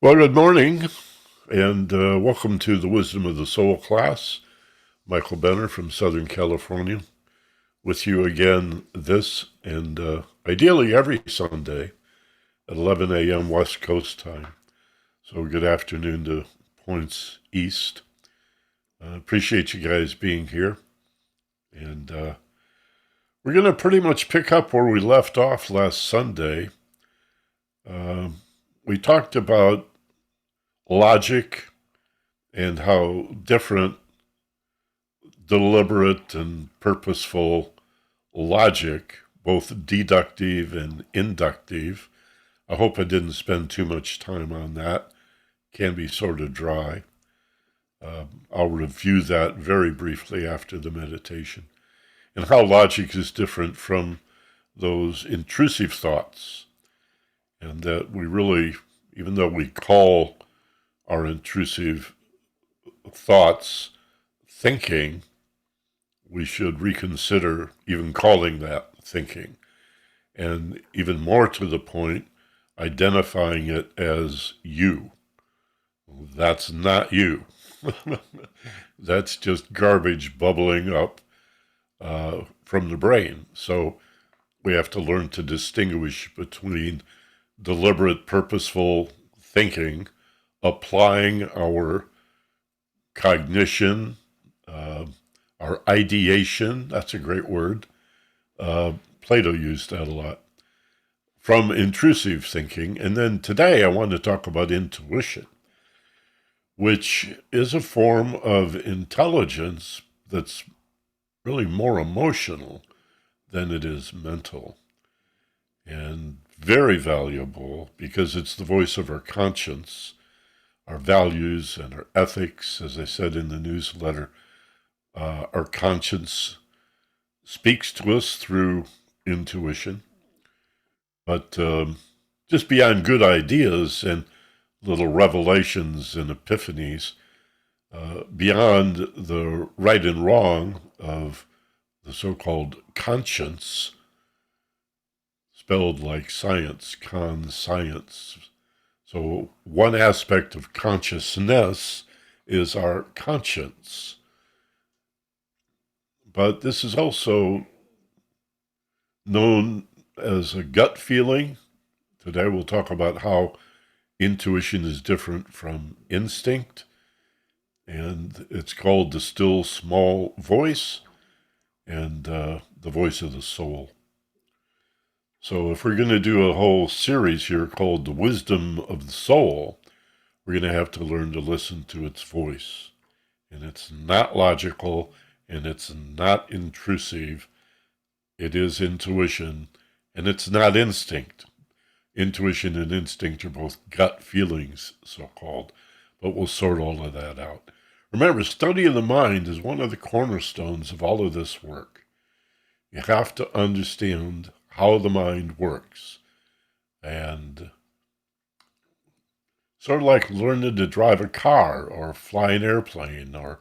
Well, good morning, and welcome to the Wisdom of the Soul class. Michael Benner from Southern California, with you again this and ideally every Sunday at 11 a.m. West Coast time. So good afternoon to points east. Appreciate you guys being here. And we're going to pretty much pick up where we left off last Sunday. We talked about logic and how different deliberate and purposeful logic, both deductive and inductive. I hope I didn't spend too much time on that. Can be sort of dry. I'll review that very briefly after the meditation, and how logic is different from those intrusive thoughts, and that we really, even though we call our intrusive thoughts thinking, we should reconsider even calling that thinking. And even more to the point, identifying it as you. That's not you. That's just garbage bubbling up from the brain. So we have to learn to distinguish between deliberate, purposeful thinking, applying our cognition, our ideation, that's a great word. Plato used that a lot. From intrusive thinking. And then today I want to talk about intuition, which is a form of intelligence that's really more emotional than it is mental. And very valuable because it's the voice of our conscience, our values, and our ethics. As I said in the newsletter, our conscience speaks to us through intuition, but just beyond good ideas and little revelations and epiphanies, beyond the right and wrong of the so-called conscience, spelled like science, con-science. So one aspect of consciousness is our conscience. But this is also known as a gut feeling. Today we'll talk about how intuition is different from instinct. And it's called the still small voice and the voice of the soul. So if we're going to do a whole series here called The Wisdom of the Soul, we're going to have to learn to listen to its voice. And it's not logical, and it's not intrusive. It is intuition, and it's not instinct. Intuition and instinct are both gut feelings, so-called, but we'll sort all of that out. Remember, study of the mind is one of the cornerstones of all of this work. You have to understand how the mind works. And sort of like learning to drive a car or fly an airplane or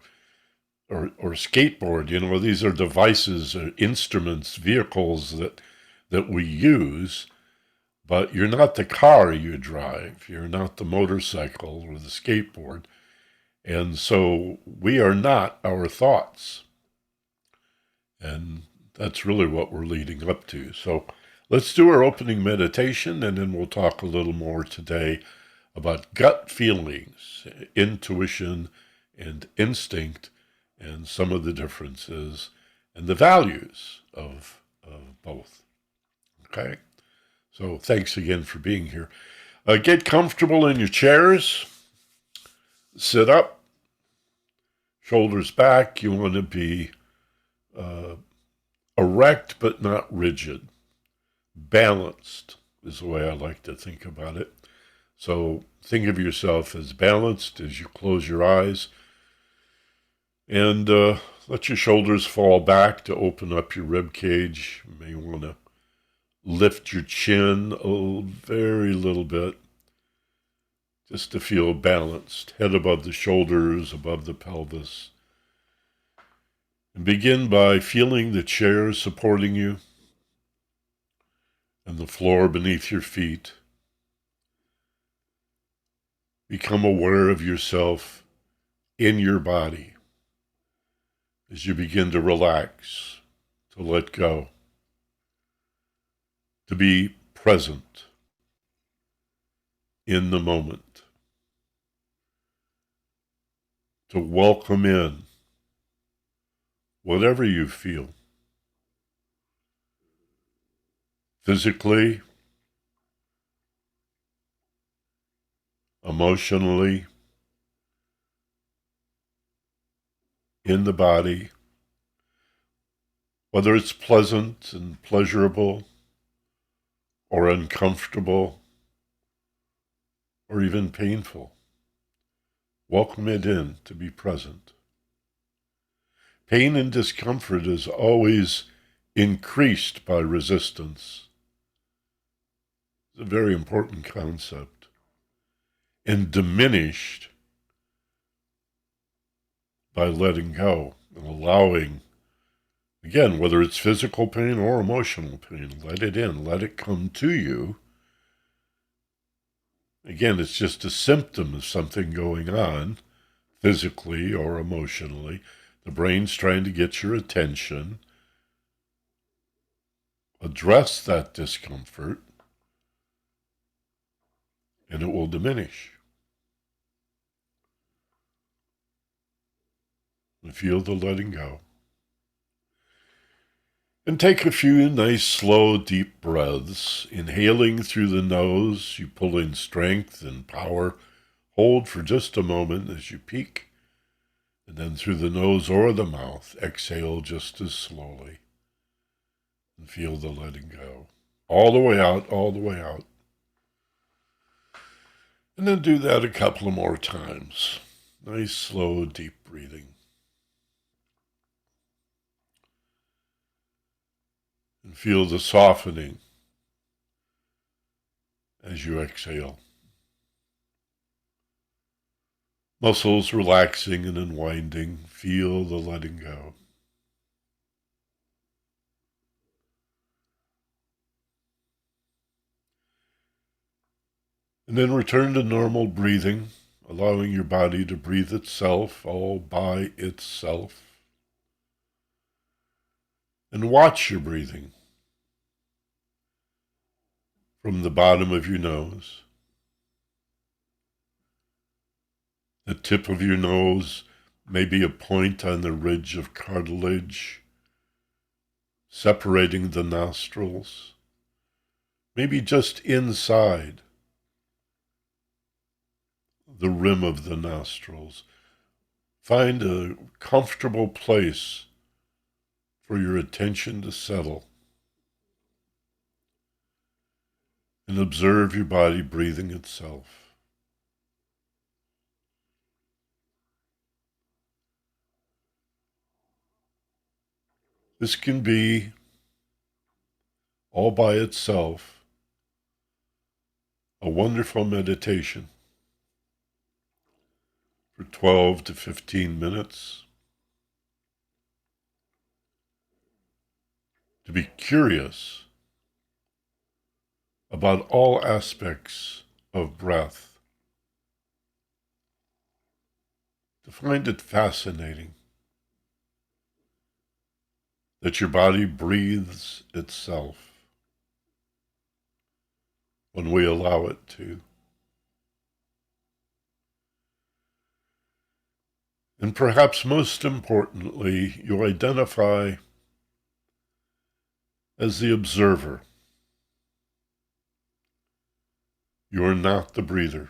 skateboard. These are devices, instruments, vehicles that we use, but you're not the car you drive. You're not the motorcycle or the skateboard. And so we are not our thoughts. And that's really what we're leading up to. So let's do our opening meditation, and then we'll talk a little more today about gut feelings, intuition, and instinct, and some of the differences and the values of both. Okay? So thanks again for being here. Get comfortable in your chairs. Sit up. Shoulders back. You want to be erect but not rigid. Balanced is the way I like to think about it. So think of yourself as balanced as you close your eyes. And let your shoulders fall back to open up your rib cage. You may want to lift your chin a very little bit just to feel balanced. Head above the shoulders, above the pelvis. And begin by feeling the chair supporting you and the floor beneath your feet. Become aware of yourself in your body as you begin to relax, to let go, to be present in the moment, to welcome in whatever you feel, physically, emotionally, in the body, whether it's pleasant and pleasurable or uncomfortable or even painful. Welcome it in to be present. Pain and discomfort is always increased by resistance. It's a very important concept. And diminished by letting go and allowing, again, whether it's physical pain or emotional pain, let it in, let it come to you. Again, it's just a symptom of something going on, physically or emotionally. The brain's trying to get your attention. Address that discomfort, and it will diminish. And feel the letting go. And take a few nice, slow, deep breaths. Inhaling through the nose, you pull in strength and power. Hold for just a moment as you peak. And then through the nose or the mouth, exhale just as slowly. And feel the letting go. All the way out, all the way out. And then do that a couple of more times. Nice, slow, deep breathing. And feel the softening as you exhale. Muscles relaxing and unwinding. Feel the letting go. And then return to normal breathing, allowing your body to breathe itself all by itself. And watch your breathing from the bottom of your nose. The tip of your nose may be a point on the ridge of cartilage, separating the nostrils, maybe just inside the rim of the nostrils. Find a comfortable place for your attention to settle. And observe your body breathing itself. This can be, all by itself, a wonderful meditation for 12 to 15 minutes. To be curious about all aspects of breath. To find it fascinating that your body breathes itself when we allow it to. And perhaps most importantly, you identify as the observer. You're not the breather.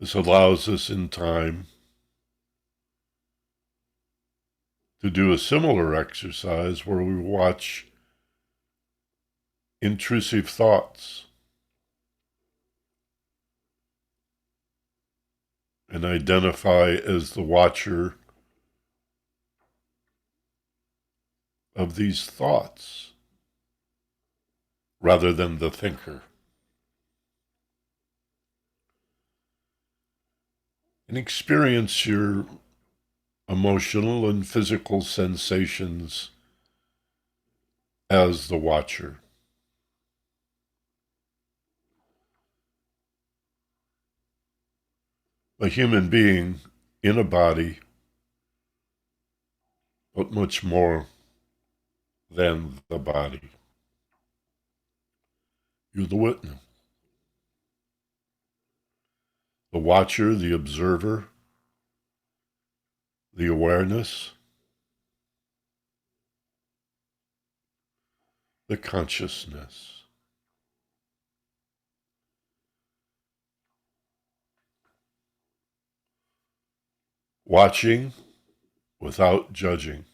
This allows us in time to do a similar exercise where we watch intrusive thoughts and identify as the watcher of these thoughts rather than the thinker. And experience your emotional and physical sensations as the watcher. a human being in a body, but much more than the body. You're the witness, the watcher, the observer, the awareness, the consciousness. Watching without judging.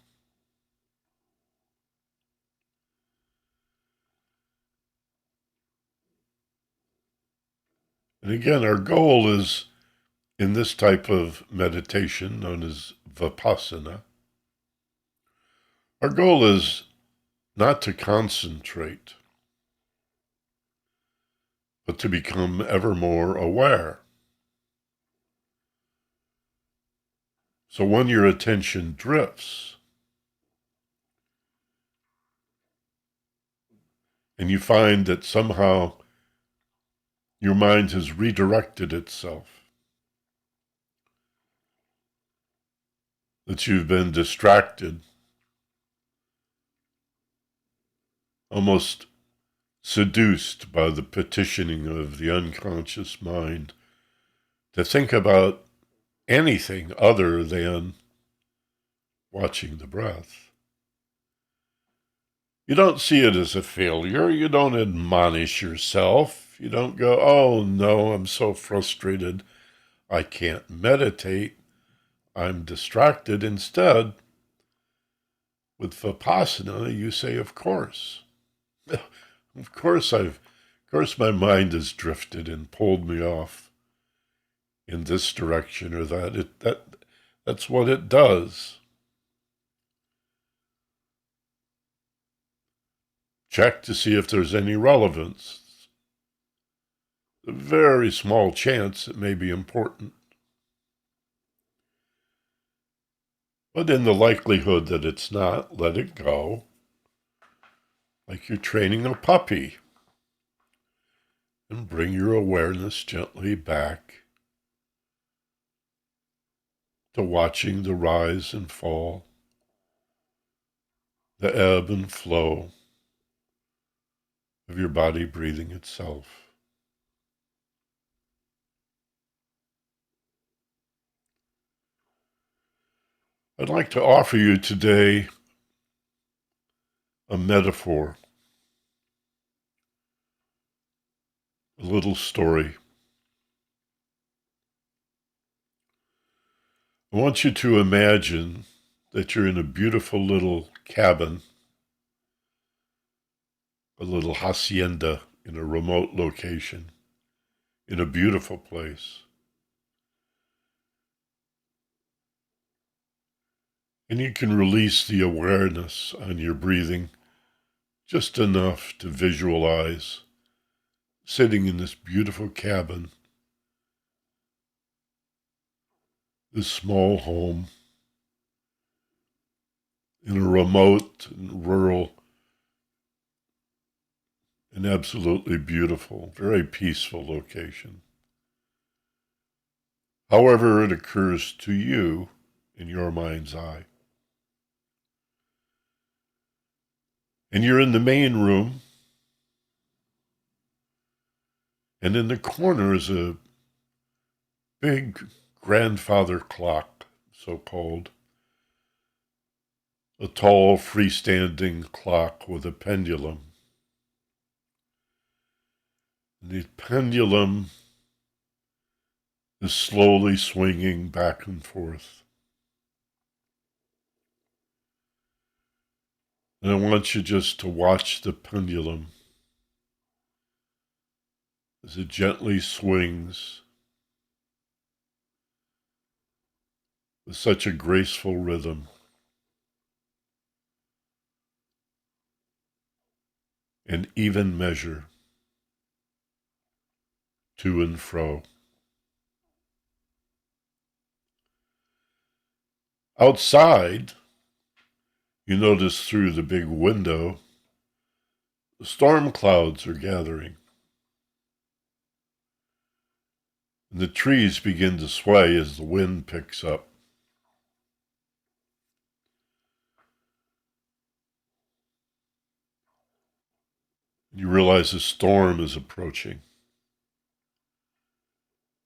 And again, our goal is, in this type of meditation known as Vipassana, our goal is not to concentrate, but to become ever more aware. So when your attention drifts, and you find that somehow your mind has redirected itself, that you've been distracted, almost seduced by the petitioning of the unconscious mind to think about anything other than watching the breath. You don't see it as a failure. You don't admonish yourself. You don't go, oh no, I'm so frustrated, I can't meditate, I'm distracted. Instead, with Vipassana, you say, of course. Of course my mind has drifted and pulled me off in this direction or that. That's what it does. Check to see if there's any relevance. A very small chance it may be important. But in the likelihood that it's not, let it go. Like you're training a puppy. And bring your awareness gently back to watching the rise and fall, the ebb and flow of your body breathing itself. I'd like to offer you today a metaphor, a little story. I want you to imagine that you're in a beautiful little cabin, a little hacienda in a remote location, in a beautiful place. And you can release the awareness on your breathing just enough to visualize sitting in this beautiful cabin, this small home in a remote and rural and absolutely beautiful, very peaceful location. However it occurs to you in your mind's eye. And you're in the main room, and in the corner is a big grandfather clock, so-called. A tall, freestanding clock with a pendulum. And the pendulum is slowly swinging back and forth. And I want you just to watch the pendulum as it gently swings with such a graceful rhythm. An even measure to and fro. Outside, you notice through the big window, the storm clouds are gathering. And the trees begin to sway as the wind picks up. You realize a storm is approaching.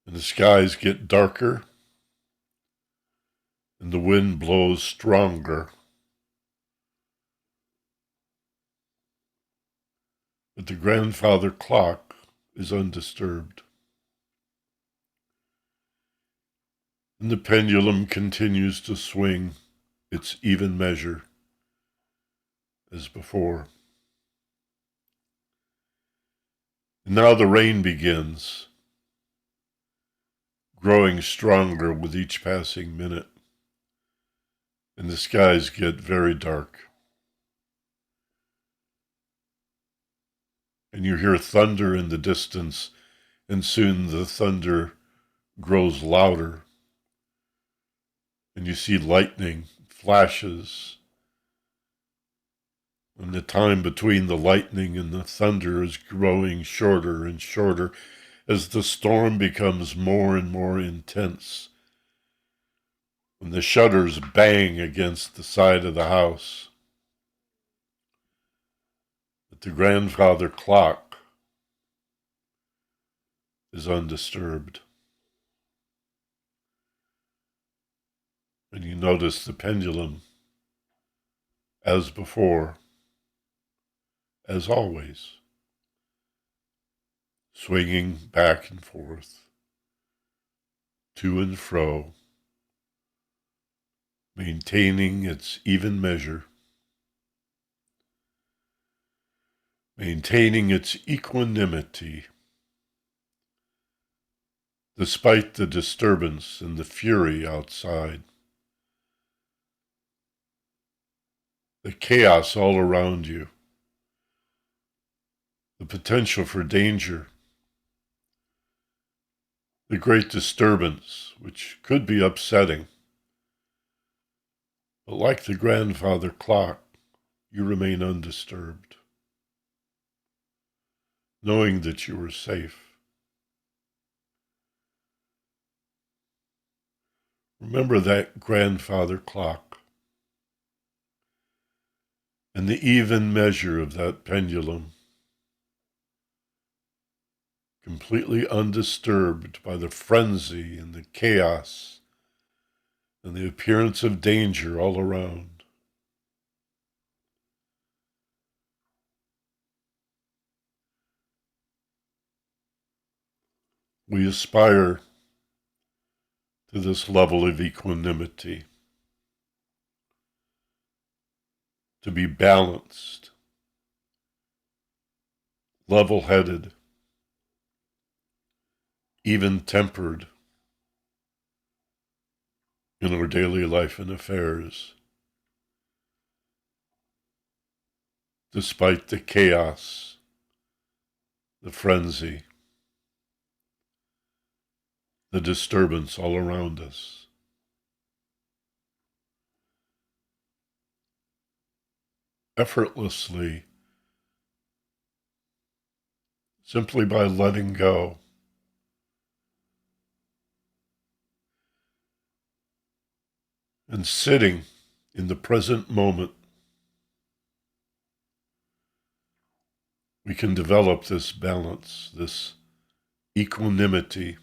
And the skies get darker, and the wind blows stronger. But the grandfather clock is undisturbed. And the pendulum continues to swing its even measure as before. And now the rain begins, growing stronger with each passing minute, and the skies get very dark. And you hear thunder in the distance, and soon the thunder grows louder, and you see lightning flashes, and the time between the lightning and the thunder is growing shorter and shorter as the storm becomes more and more intense. And the shutters bang against the side of the house. But the grandfather clock is undisturbed. And you notice the pendulum, as before, as always, swinging back and forth, to and fro, maintaining its even measure, maintaining its equanimity, despite the disturbance and the fury outside, the chaos all around you, the potential for danger, the great disturbance, which could be upsetting. But like the grandfather clock, you remain undisturbed, knowing that you are safe. Remember that grandfather clock and the even measure of that pendulum, completely undisturbed by the frenzy and the chaos and the appearance of danger all around. We aspire to this level of equanimity, to be balanced, level-headed, even-tempered in our daily life and affairs, despite the chaos, the frenzy, the disturbance all around us. Effortlessly, simply by letting go. And sitting in the present moment, we can develop this balance, this equanimity,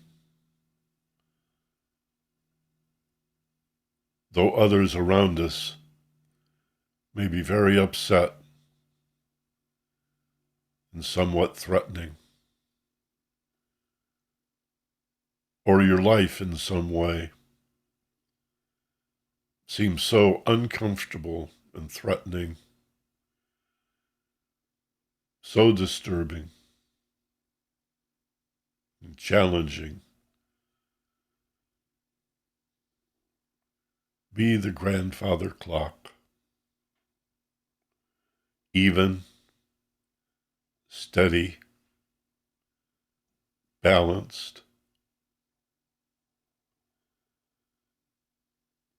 though others around us may be very upset and somewhat threatening, or your life in some way seems so uncomfortable and threatening, so disturbing and challenging. Be the grandfather clock, even, steady, balanced,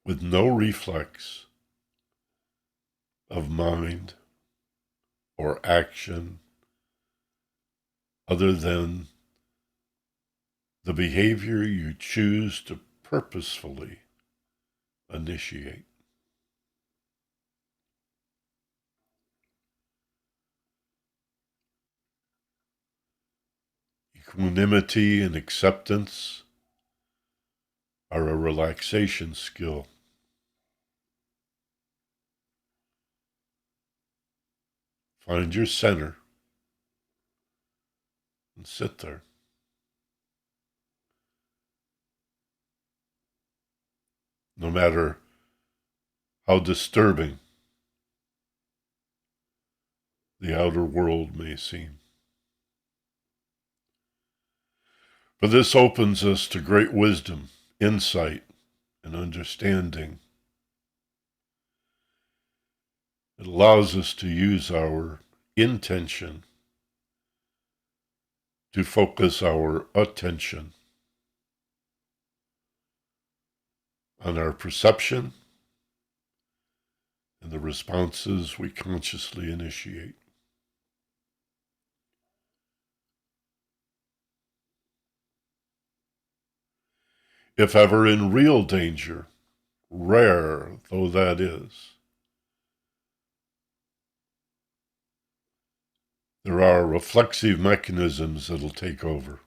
with no reflex of mind or action other than the behavior you choose to purposefully initiate. Equanimity and acceptance are a relaxation skill. Find your center and sit there. No matter how disturbing the outer world may seem. For this opens us to great wisdom, insight, and understanding. It allows us to use our intention to focus our attention on our perception and the responses we consciously initiate. If ever in real danger, rare though that is, there are reflexive mechanisms that'll take over.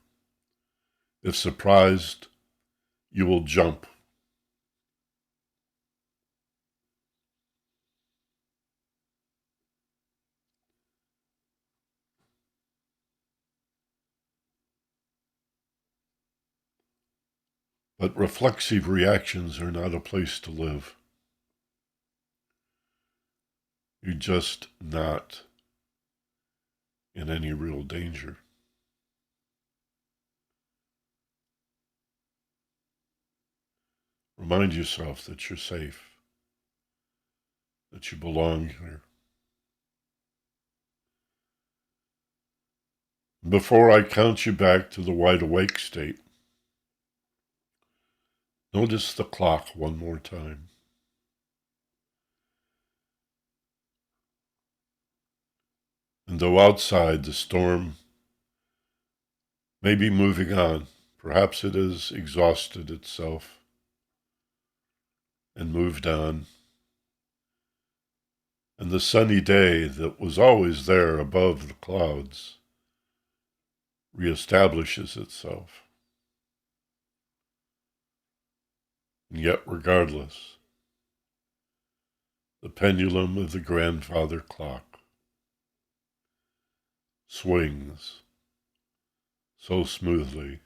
If surprised, you will jump. But reflexive reactions are not a place to live. You're just not in any real danger. Remind yourself that you're safe, that you belong here. Before I count you back to the wide awake state, notice the clock one more time. And though outside the storm may be moving on, perhaps it has exhausted itself and moved on, and the sunny day that was always there above the clouds reestablishes itself. And yet, regardless, the pendulum of the grandfather clock swings so smoothly,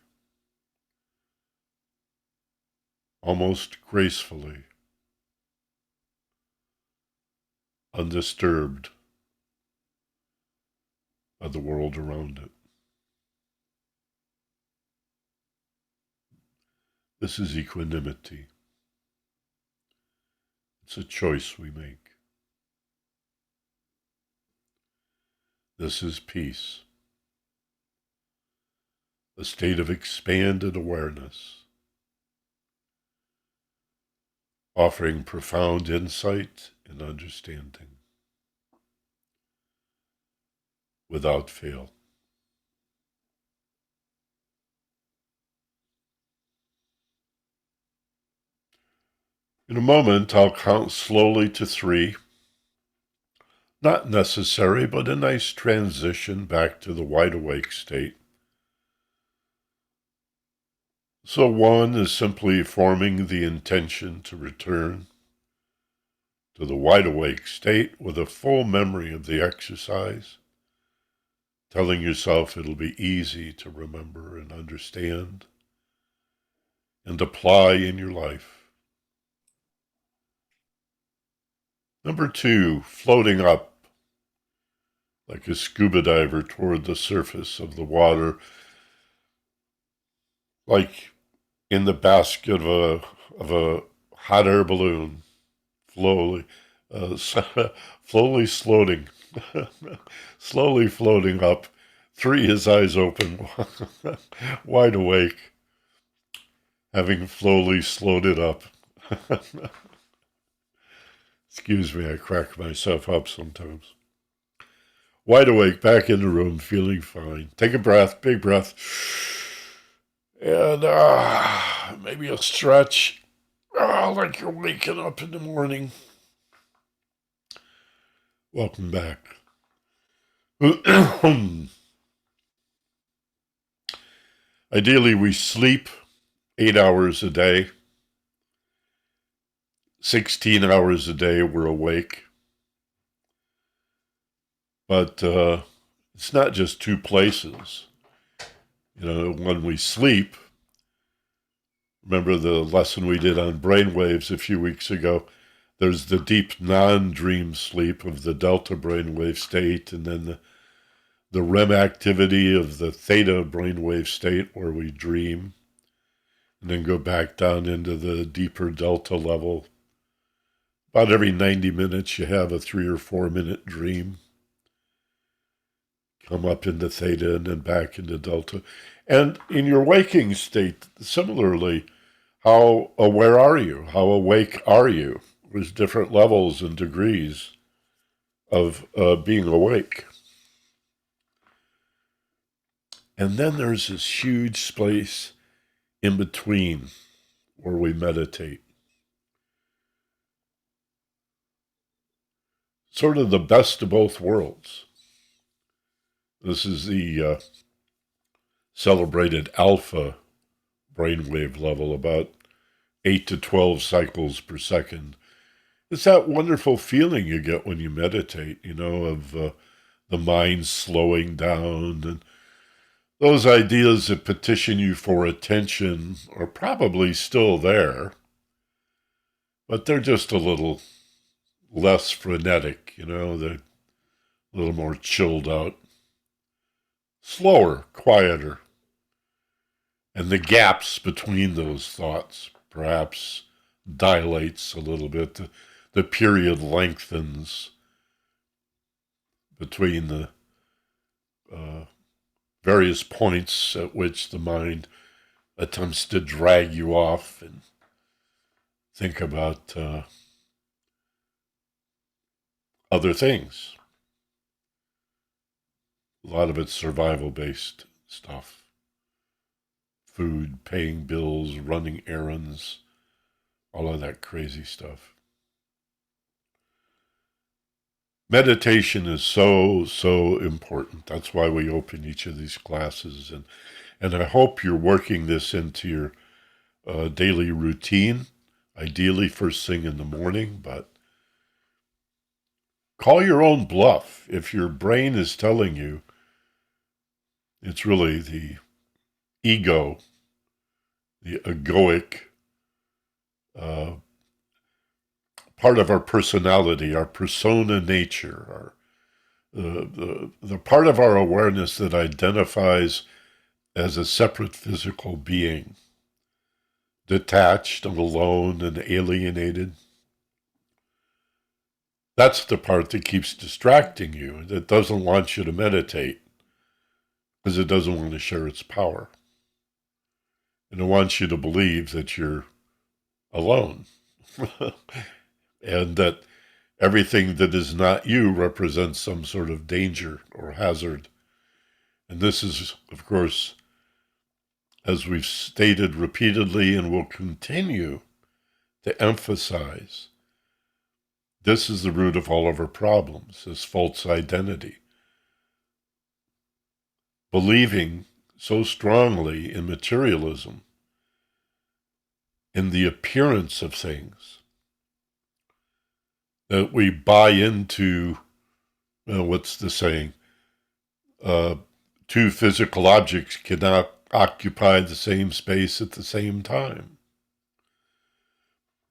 almost gracefully, undisturbed by the world around it. This is equanimity. It's a choice we make. This is peace, a state of expanded awareness, offering profound insight and understanding without fail. In a moment, I'll count slowly to 3. Not necessary, but a nice transition back to the wide awake state. So 1 is simply forming the intention to return to the wide awake state with a full memory of the exercise, telling yourself it'll be easy to remember and understand and apply in your life. Number 2, floating up like a scuba diver toward the surface of the water, like in the basket of a hot air balloon, slowly floating, slowly floating up. 3, his eyes open, wide awake, having slowly floated up. Excuse me, I crack myself up sometimes. Wide awake, back in the room, feeling fine. Take a breath, big breath. And maybe a stretch, like you're waking up in the morning. Welcome back. Ideally, we sleep 8 hours a day. 16 hours a day we're awake. But it's not just two places. When we sleep, remember the lesson we did on brainwaves a few weeks ago? There's the deep non-dream sleep of the delta brainwave state, and then the REM activity of the theta brainwave state where we dream, and then go back down into the deeper delta level. About every 90 minutes you have a 3 or 4 minute dream. Come up into theta and then back into delta. And in your waking state, similarly, how aware are you? How awake are you? There's different levels and degrees of being awake. And then there's this huge space in between where we meditate. Sort of the best of both worlds. This is the celebrated alpha brainwave level, about 8 to 12 cycles per second. It's that wonderful feeling you get when you meditate, of the mind slowing down. And those ideas that petition you for attention are probably still there, but they're just a little less frenetic, they're a little more chilled out, slower, quieter. And the gaps between those thoughts perhaps dilates a little bit. The period lengthens between the various points at which the mind attempts to drag you off and think about other things. A lot of it's survival-based stuff. Food, paying bills, running errands, all of that crazy stuff. Meditation is so, so important. That's why we open each of these classes. And I hope you're working this into your daily routine, ideally first thing in the morning, but call your own bluff. If your brain is telling you it's really the ego, the egoic part of our personality, our persona nature, the part of our awareness that identifies as a separate physical being, detached and alone and alienated. That's the part that keeps distracting you, that doesn't want you to meditate, because it doesn't want to share its power. And it wants you to believe that you're alone. And that everything that is not you represents some sort of danger or hazard. And this is, of course, as we've stated repeatedly and will continue to emphasize, this is the root of all of our problems, this false identity. Believing so strongly in materialism, in the appearance of things, that we buy into, what's the saying? Two physical objects cannot occupy the same space at the same time.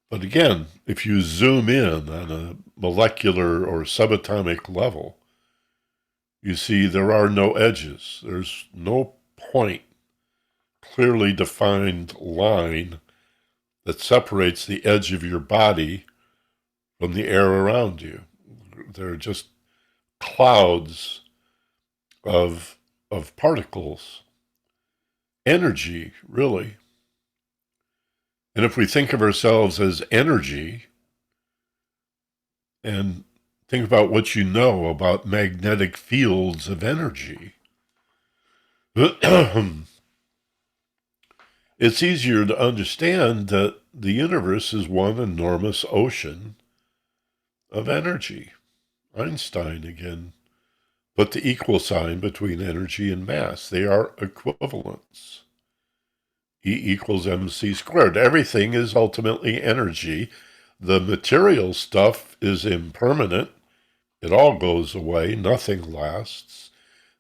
But again, if you zoom in on a molecular or subatomic level, you see there are no edges. There's no point, clearly defined line that separates the edge of your body from the air around you. They're just clouds of particles. Energy, really. And if we think of ourselves as energy, and think about what you know about magnetic fields of energy, it's easier to understand that the universe is one enormous ocean of energy. Einstein again put the equal sign between energy and mass. They are equivalents. E equals mc squared. Everything is ultimately energy. The material stuff is impermanent. It all goes away. Nothing lasts.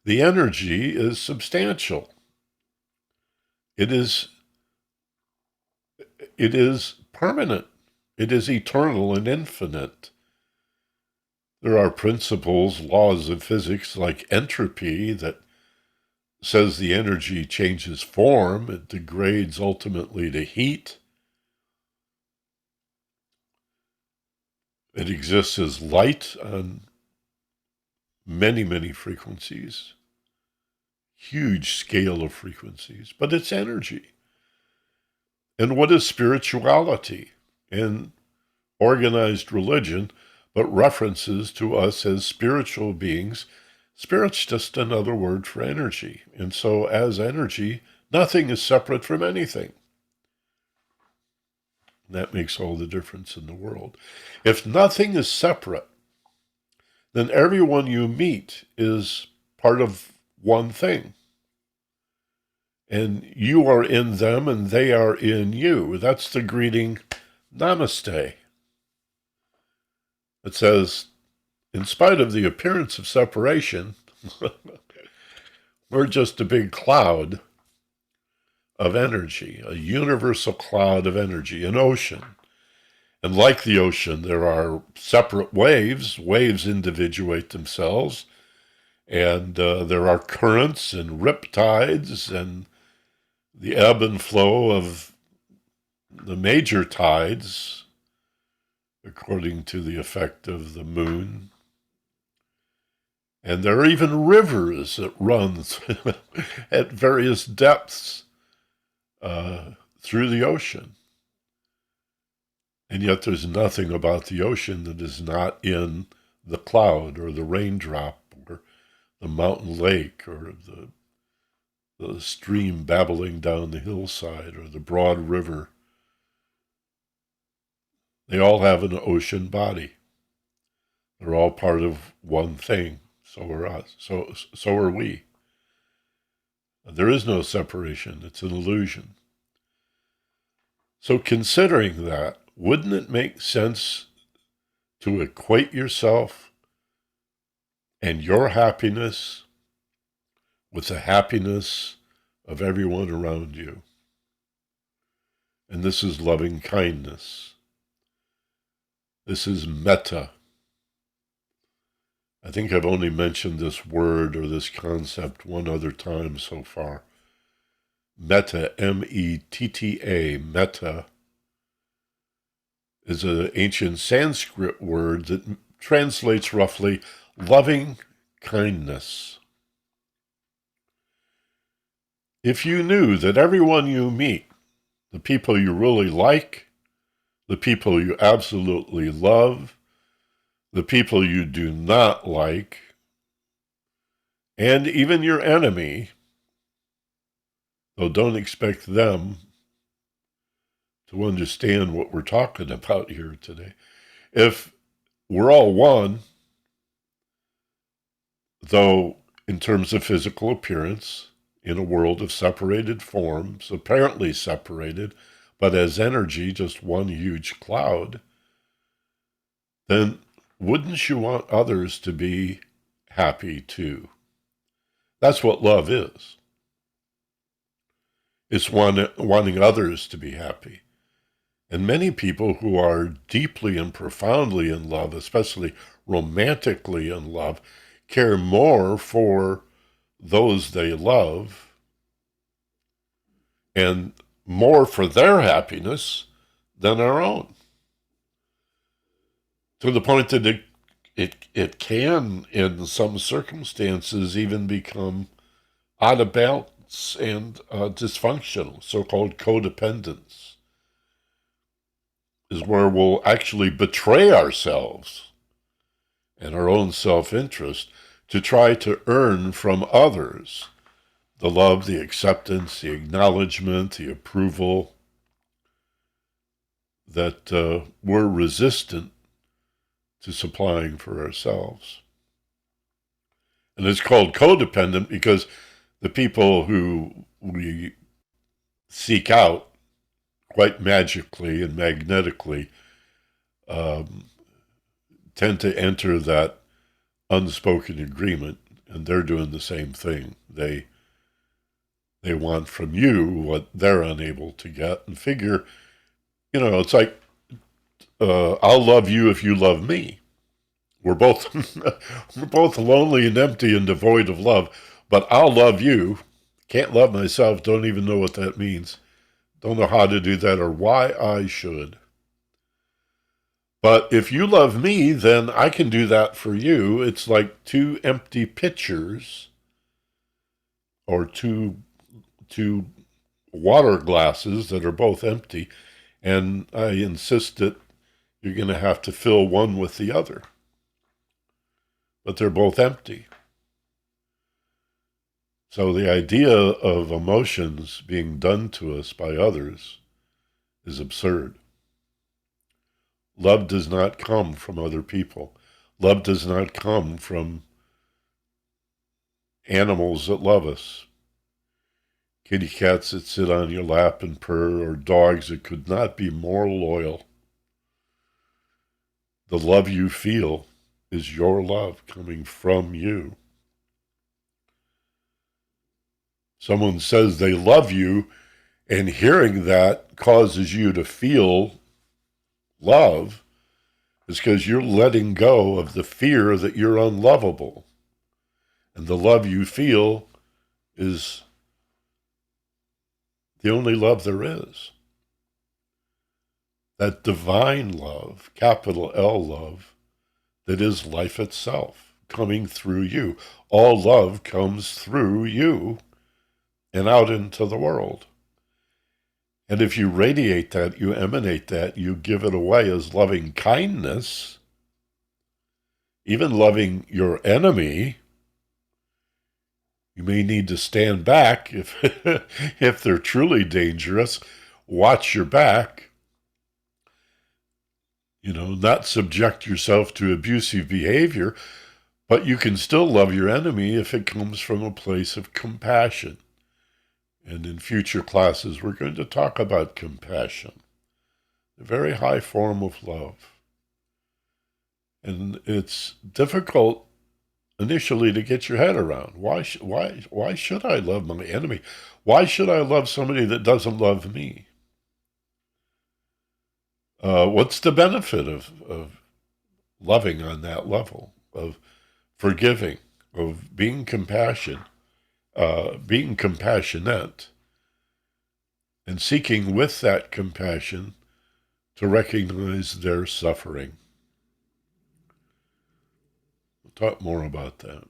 The energy is substantial. It is permanent. It is eternal and infinite. There are principles, laws of physics like entropy that says the energy changes form. It degrades ultimately to heat. It exists as light on many, many frequencies, huge scale of frequencies, but it's energy. And what is spirituality and organized religion but references to us as spiritual beings? Spirit's just another word for energy. And so as energy, nothing is separate from anything. That makes all the difference in the world. If nothing is separate, then everyone you meet is part of one thing. And you are in them and they are in you. That's the greeting, Namaste. It says, in spite of the appearance of separation, we're just a big cloud of energy, a universal cloud of energy, an ocean. And like the ocean, there are separate waves. Waves individuate themselves. And there are currents and riptides and the ebb and flow of the major tides, according to the effect of the moon. And there are even rivers that run at various depths through the ocean. And yet there's nothing about the ocean that is not in the cloud or the raindrop or the mountain lake or the stream babbling down the hillside or the broad river. They all have an ocean body. They're all part of one thing. So are us. So are we. There is no separation. It's an illusion. So considering that, wouldn't it make sense to equate yourself and your happiness with the happiness of everyone around you? And this is loving kindness. This is metta. I think I've only mentioned this word or this concept one other time so far. Metta, M-E-T-T-A, metta, is an ancient Sanskrit word that translates roughly loving kindness. If you knew that everyone you meet, the people you really like, the people you absolutely love, the people you do not like, and even your enemy, though don't expect them to understand what we're talking about here today. If we're all one, though in terms of physical appearance, in a world of separated forms, apparently separated, but as energy, just one huge cloud, then wouldn't you want others to be happy too? That's what love is. It's wanting others to be happy. And many people who are deeply and profoundly in love, especially romantically in love, care more for those they love and more for their happiness than our own. To the point that it can, in some circumstances, even become out of balance and dysfunctional, so-called codependence, is where we'll actually betray ourselves and our own self-interest to try to earn from others the love, the acceptance, the acknowledgement, the approval that we're resistant to supplying for ourselves. And it's called codependent because the people who we seek out quite magically and magnetically tend to enter that unspoken agreement, and they're doing the same thing. They want from you what they're unable to get, and figure, it's like, I'll love you if you love me. We're both we're both lonely and empty and devoid of love, but I'll love you. Can't love myself, don't even know what that means. Don't know how to do that or why I should. But if you love me, then I can do that for you. It's like two empty pitchers or two water glasses that are both empty, and I insist that you're going to have to fill one with the other. But they're both empty. So the idea of emotions being done to us by others is absurd. Love does not come from other people. Love does not come from animals that love us. Kitty cats that sit on your lap and purr, or dogs that could not be more loyal. The love you feel is your love coming from you. Someone says they love you, and hearing that causes you to feel love, is because you're letting go of the fear that you're unlovable. And the love you feel is the only love there is. That divine love, capital L love, that is life itself, coming through you. All love comes through you and out into the world. And if you radiate that, you emanate that, you give it away as loving kindness, even loving your enemy, you may need to stand back if, if they're truly dangerous. Watch your back. Not subject yourself to abusive behavior, but you can still love your enemy if it comes from a place of compassion. And in future classes, we're going to talk about compassion, a very high form of love. And it's difficult initially to get your head around. Why should I love my enemy? Why should I love somebody that doesn't love me? What's the benefit of loving on that level, of forgiving, of being compassionate, and seeking with that compassion to recognize their suffering? We'll talk more about that.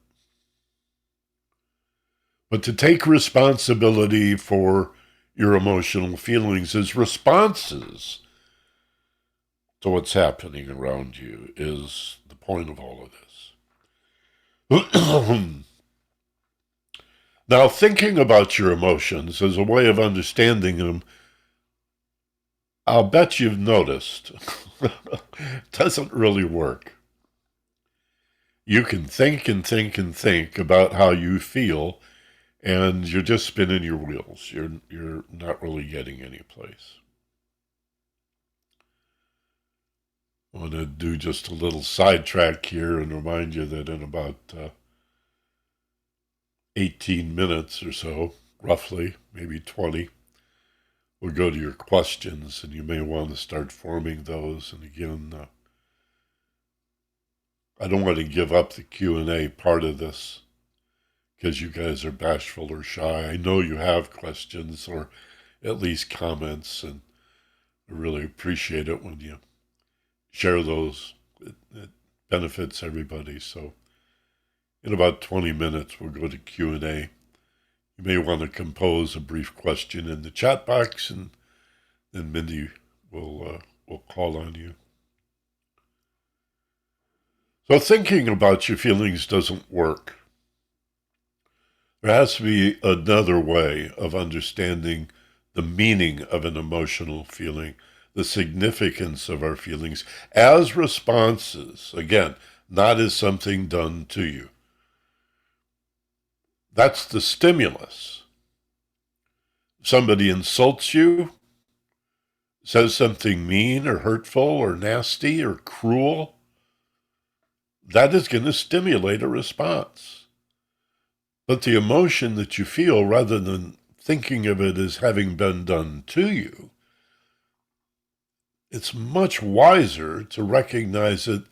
But to take responsibility for your emotional feelings as responses to what's happening around you is the point of all of this. Now, thinking about your emotions as a way of understanding them, I'll bet you've noticed, doesn't really work. You can think and think and think about how you feel, and you're just spinning your wheels. You're not really getting any place. I want to do just a little sidetrack here and remind you that in about 18 minutes or so, roughly, maybe 20, we'll go to your questions, and you may want to start forming those. And again, I don't want to give up the Q&A part of this because you guys are bashful or shy. I know you have questions or at least comments, and I really appreciate it when you share those. It benefits everybody. So in about 20 minutes, we'll go to Q&A. You may want to compose a brief question in the chat box, and then Mindy will call on you. So thinking about your feelings doesn't work. There has to be another way of understanding the meaning of an emotional feeling, the significance of our feelings as responses. Again, not as something done to you. That's the stimulus. Somebody insults you, says something mean or hurtful or nasty or cruel. That is going to stimulate a response. But the emotion that you feel, rather than thinking of it as having been done to you, it's much wiser to recognize it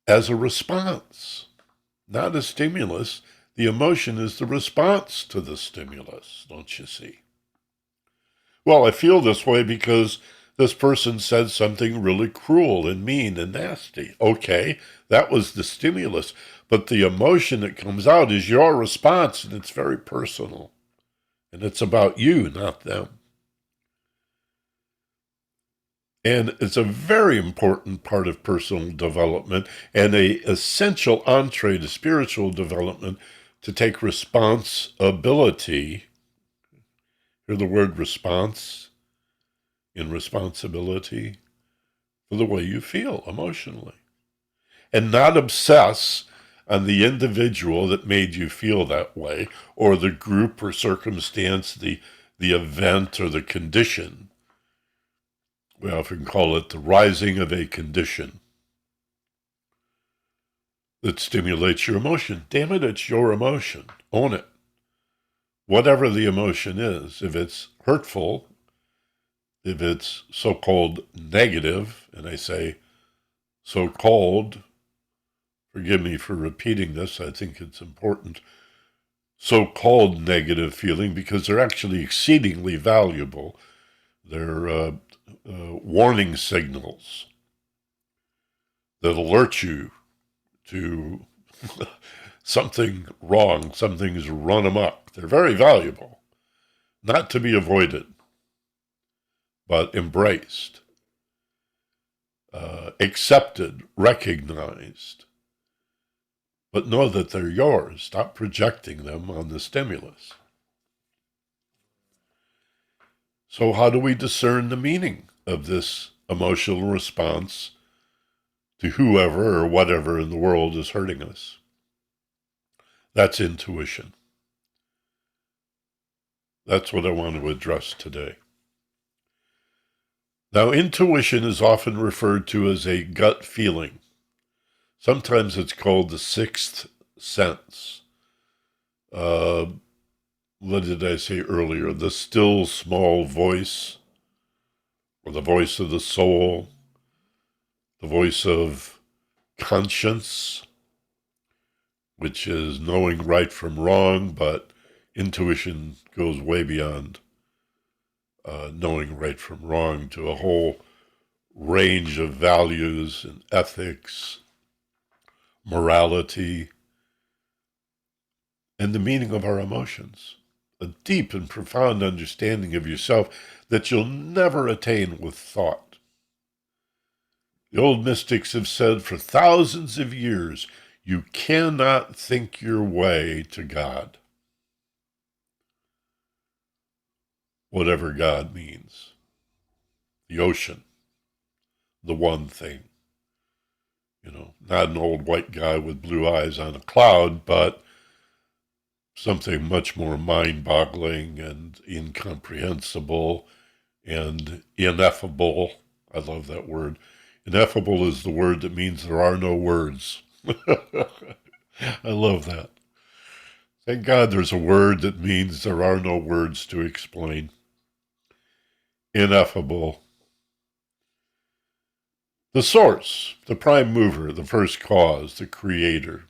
as a response, not a stimulus. The emotion is the response to the stimulus, don't you see? Well, I feel this way because this person said something really cruel and mean and nasty. Okay, that was the stimulus. But the emotion that comes out is your response, and it's very personal. And it's about you, not them. And it's a very important part of personal development and an essential entree to spiritual development to take responsibility. Hear the word response in responsibility for the way you feel emotionally. And not obsess on the individual that made you feel that way, or the group or circumstance, the event or the condition. We often call it the rising of a condition that stimulates your emotion. Damn it, it's your emotion. Own it. Whatever the emotion is, if it's hurtful, if it's so-called negative, and I say so-called, forgive me for repeating this, I think it's important, so-called negative feeling, because they're actually exceedingly valuable. They're warning signals that alert you to something wrong, something's run amok. They're very valuable, not to be avoided, but embraced, accepted, recognized. But know that they're yours. Stop projecting them on the stimulus. So how do we discern the meaning of this emotional response to whoever or whatever in the world is hurting us? That's intuition. That's what I want to address today. Now, intuition is often referred to as a gut feeling. Sometimes it's called the sixth sense. What did I say earlier? The still small voice, or the voice of the soul, the voice of conscience, which is knowing right from wrong, but intuition goes way beyond knowing right from wrong to a whole range of values and ethics, morality, and the meaning of our emotions. A deep and profound understanding of yourself that you'll never attain with thought. The old mystics have said for thousands of years, you cannot think your way to God. Whatever God means. The ocean. The one thing. Not an old white guy with blue eyes on a cloud, but something much more mind-boggling and incomprehensible and ineffable. I love that word. Ineffable is the word that means there are no words. I love that. Thank God there's a word that means there are no words to explain. Ineffable. The source, the prime mover, the first cause, the creator.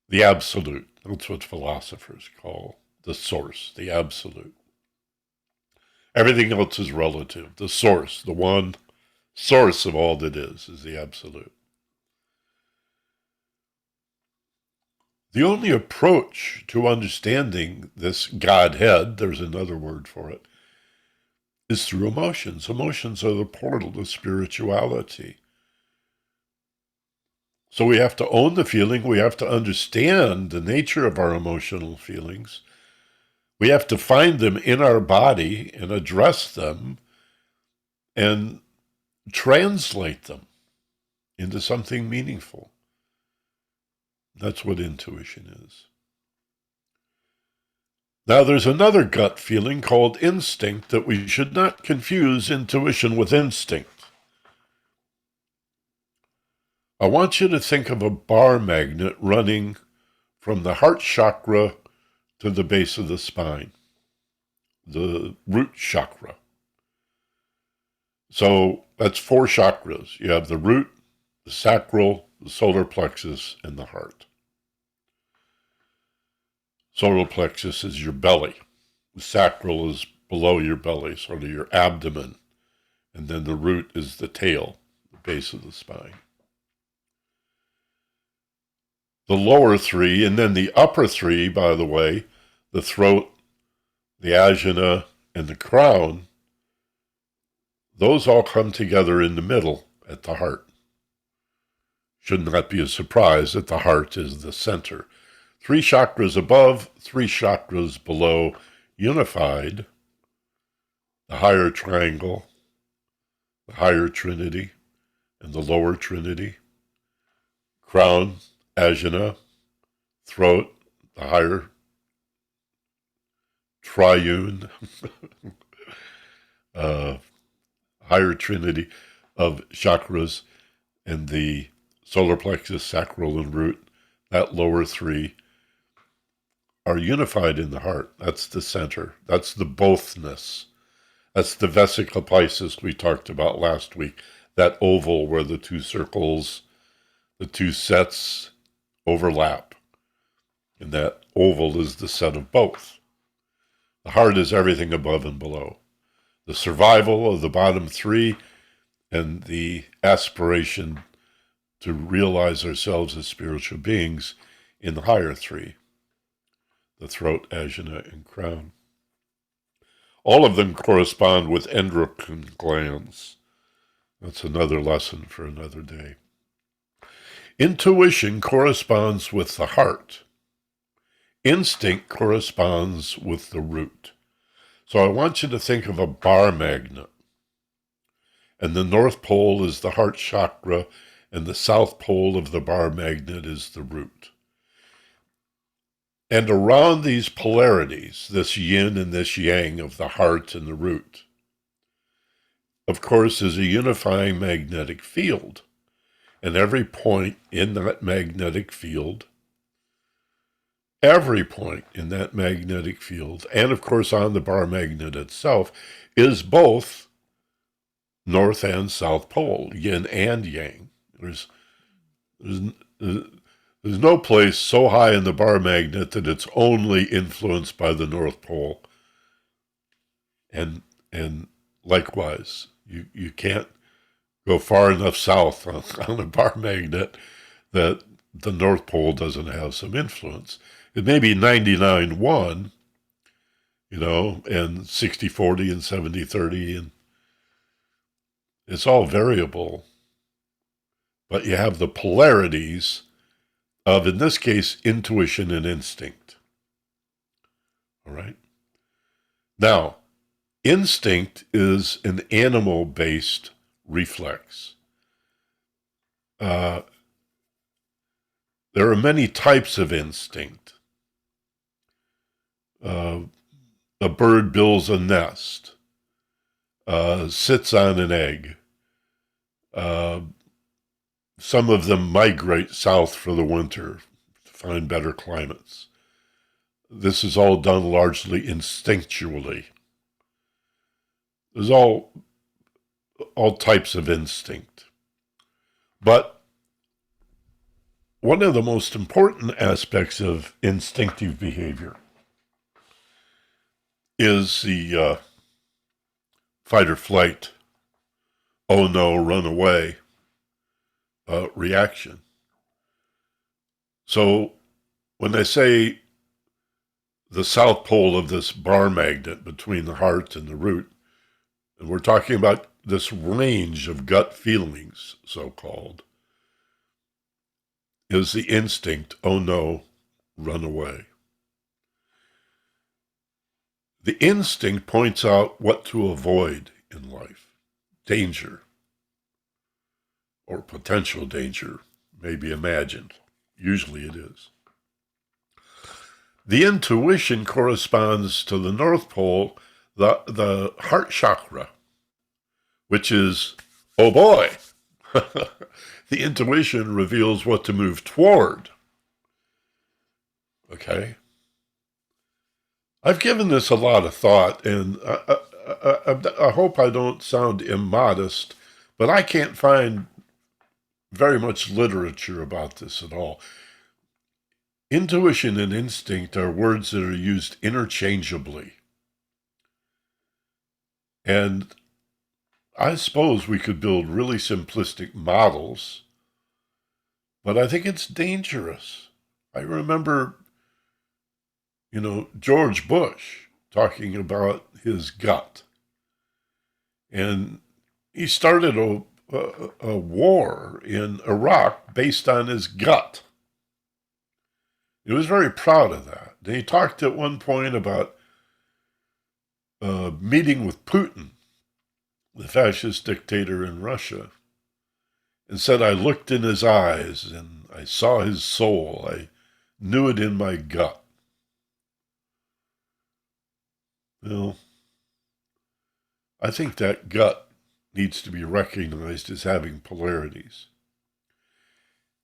The absolute. That's what philosophers call the source, the absolute. Everything else is relative. The source, the one source of all that is the absolute. The only approach to understanding this Godhead, there's another word for it, is through emotions. Emotions are the portal to spirituality. So we have to own the feeling. We have to understand the nature of our emotional feelings. We have to find them in our body and address them and translate them into something meaningful. That's what intuition is. Now, there's another gut feeling called instinct that we should not confuse intuition with instinct. I want you to think of a bar magnet running from the heart chakra to the base of the spine, the root chakra. So that's 4 chakras. You have the root, the sacral, the solar plexus, and the heart. Solar plexus is your belly. The sacral is below your belly, sort of your abdomen. And then the root is the tail, the base of the spine. The lower 3, and then the upper 3, by the way, the throat, the ajna, and the crown, those all come together in the middle at the heart. Should not be a surprise that the heart is the center. 3 chakras above, 3 chakras below, unified, the higher triangle, the higher trinity, and the lower trinity, crown, ajna, throat, the higher triune, higher trinity of chakras, and the solar plexus, sacral, and root, that lower 3, are unified in the heart. That's the center. That's the bothness. That's the vesica piscis we talked about last week, that oval where the 2 circles, the 2 sets overlap. And that oval is the set of both. The heart is everything above and below. The survival of the bottom 3 and the aspiration to realize ourselves as spiritual beings in the higher 3. The throat, ajna, and crown. All of them correspond with endocrine glands. That's another lesson for another day. Intuition corresponds with the heart. Instinct corresponds with the root. So I want you to think of a bar magnet. And the north pole is the heart chakra, and the south pole of the bar magnet is the root. And around these polarities, this yin and this yang of the heart and the root, of course, is a unifying magnetic field. And every point in that magnetic field, and of course on the bar magnet itself, is both north and south pole, yin and yang. There's no place so high in the bar magnet that it's only influenced by the North Pole. And likewise, you can't go far enough south on a bar magnet that the North Pole doesn't have some influence. It may be 99-1, and 60-40 and 70-30, and it's all variable. But you have the polarities of, in this case, intuition and instinct. All right? Now, instinct is an animal-based reflex. There are many types of instinct. A bird builds a nest, sits on an egg. Some of them migrate south for the winter to find better climates. This is all done largely instinctually. There's all types of instinct. But one of the most important aspects of instinctive behavior is the fight or flight, oh no, run away reaction. So when I say the south pole of this bar magnet between the heart and the root, and we're talking about this range of gut feelings, so-called, is the instinct, oh no, run away. The instinct points out what to avoid in life. Danger, or potential danger, may be imagined. Usually it is. The intuition corresponds to the North Pole, the heart chakra, which is, oh boy. The intuition reveals what to move toward. Okay? I've given this a lot of thought, and I hope I don't sound immodest, but I can't find very much literature about this at all. Intuition and instinct are words that are used interchangeably. And I suppose we could build really simplistic models, but I think it's dangerous. I remember, George Bush talking about his gut. And he started a war in Iraq based on his gut. He was very proud of that. And he talked at one point about meeting with Putin, the fascist dictator in Russia, and said, I looked in his eyes and I saw his soul. I knew it in my gut. Well, I think that gut needs to be recognized as having polarities.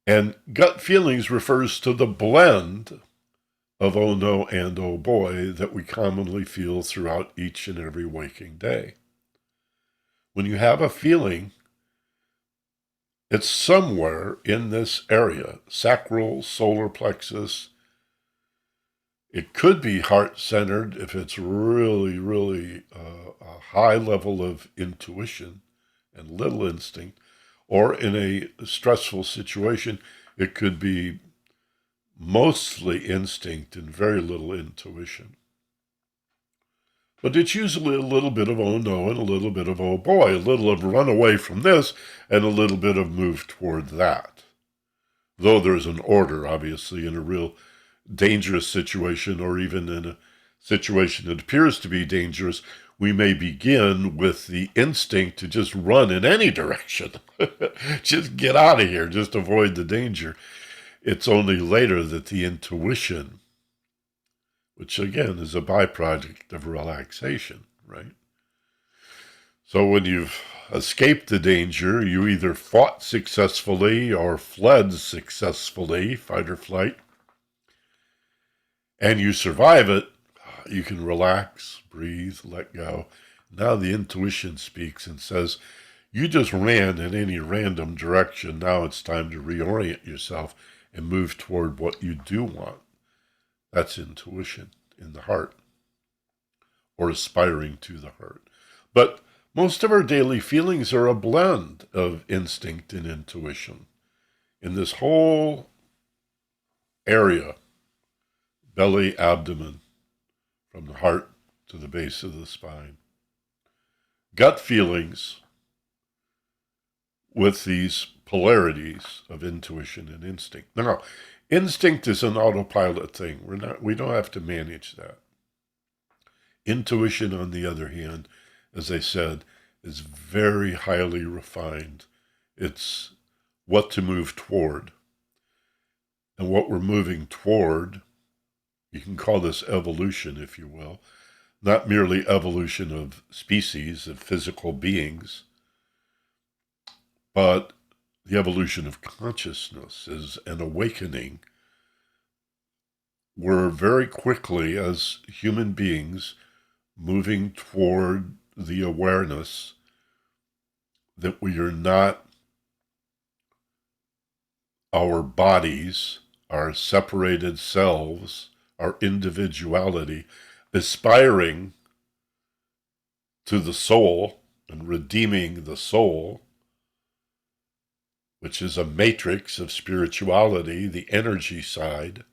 And gut feelings refers to the blend of oh no and oh boy that we commonly feel throughout each and every waking day. When you have a feeling, it's somewhere in this area, sacral, solar plexus. It could be heart-centered if it's really, really a high level of intuition and little instinct, or in a stressful situation, it could be mostly instinct and very little intuition. But it's usually a little bit of oh no and a little bit of oh boy, a little of run away from this and a little bit of move toward that. Though there's an order, obviously, in a real dangerous situation, or even in a situation that appears to be dangerous, we may begin with the instinct to just run in any direction. Just get out of here, just avoid the danger. It's only later that the intuition, which again is a byproduct of relaxation, right? So when you've escaped the danger, you either fought successfully or fled successfully, fight or flight, and you survive it, you can relax, breathe, let go. Now the intuition speaks and says, you just ran in any random direction. Now it's time to reorient yourself and move toward what you do want. That's intuition in the heart, or aspiring to the heart. But most of our daily feelings are a blend of instinct and intuition. In this whole area, belly, abdomen, from the heart to the base of the spine. Gut feelings with these polarities of intuition and instinct. Now, instinct is an autopilot thing. We don't have to manage that. Intuition, on the other hand, as I said, is very highly refined. It's what to move toward. And what we're moving toward, you can call this evolution, if you will, not merely evolution of species, of physical beings, but the evolution of consciousness is an awakening. We're very quickly, as human beings, moving toward the awareness that we are not our bodies, our separated selves, our individuality, aspiring to the soul and redeeming the soul, which is a matrix of spirituality, the energy side.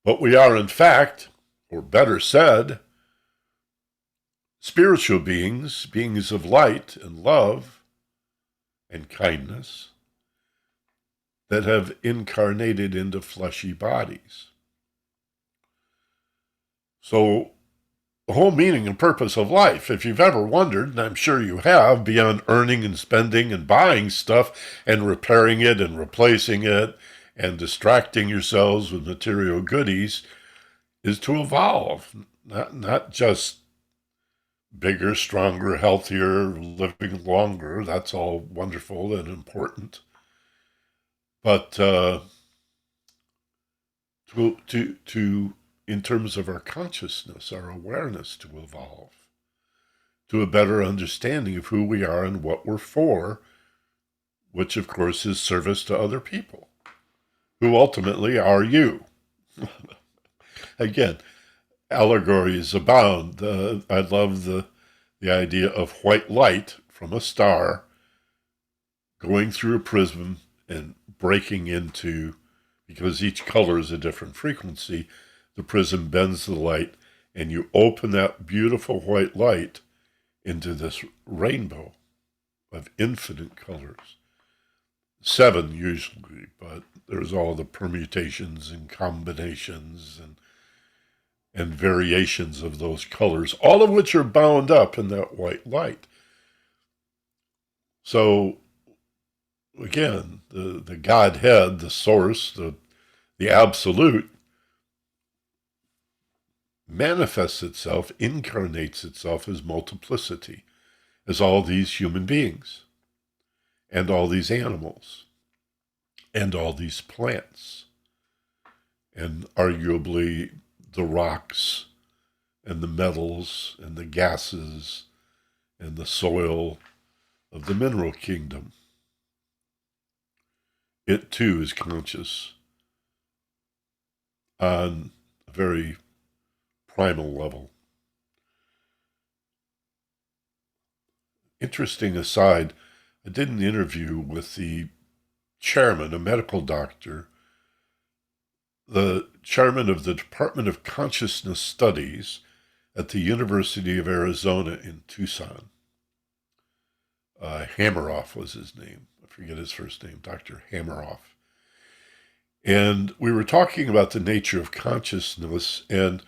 But we are, in fact, or better said, spiritual beings, beings of light and love and kindness, that have incarnated into fleshy bodies. So the whole meaning and purpose of life, if you've ever wondered, and I'm sure you have, beyond earning and spending and buying stuff and repairing it and replacing it and distracting yourselves with material goodies, is to evolve, not just bigger, stronger, healthier, living longer. That's all wonderful and important. But to in terms of our consciousness, our awareness, to evolve to a better understanding of who we are and what we're for, which of course is service to other people, who ultimately are you. Again, allegories abound. I love the idea of white light from a star going through a prism and breaking into, because each color is a different frequency, the prism bends the light, and you open that beautiful white light into this rainbow of infinite colors. 7 usually, but there's all the permutations and combinations and variations of those colors, all of which are bound up in that white light. So, again, the Godhead, the source, the absolute, manifests itself, incarnates itself as multiplicity, as all these human beings, and all these animals, and all these plants, and arguably the rocks, and the metals, and the gases, and the soil of the mineral kingdom. It too is conscious on a very primal level. Interesting aside, I did an interview with the chairman, a medical doctor, the chairman of the Department of Consciousness Studies at the University of Arizona in Tucson. Hammeroff was his name. I forget his first name, Dr. Hammeroff. And we were talking about the nature of consciousness, and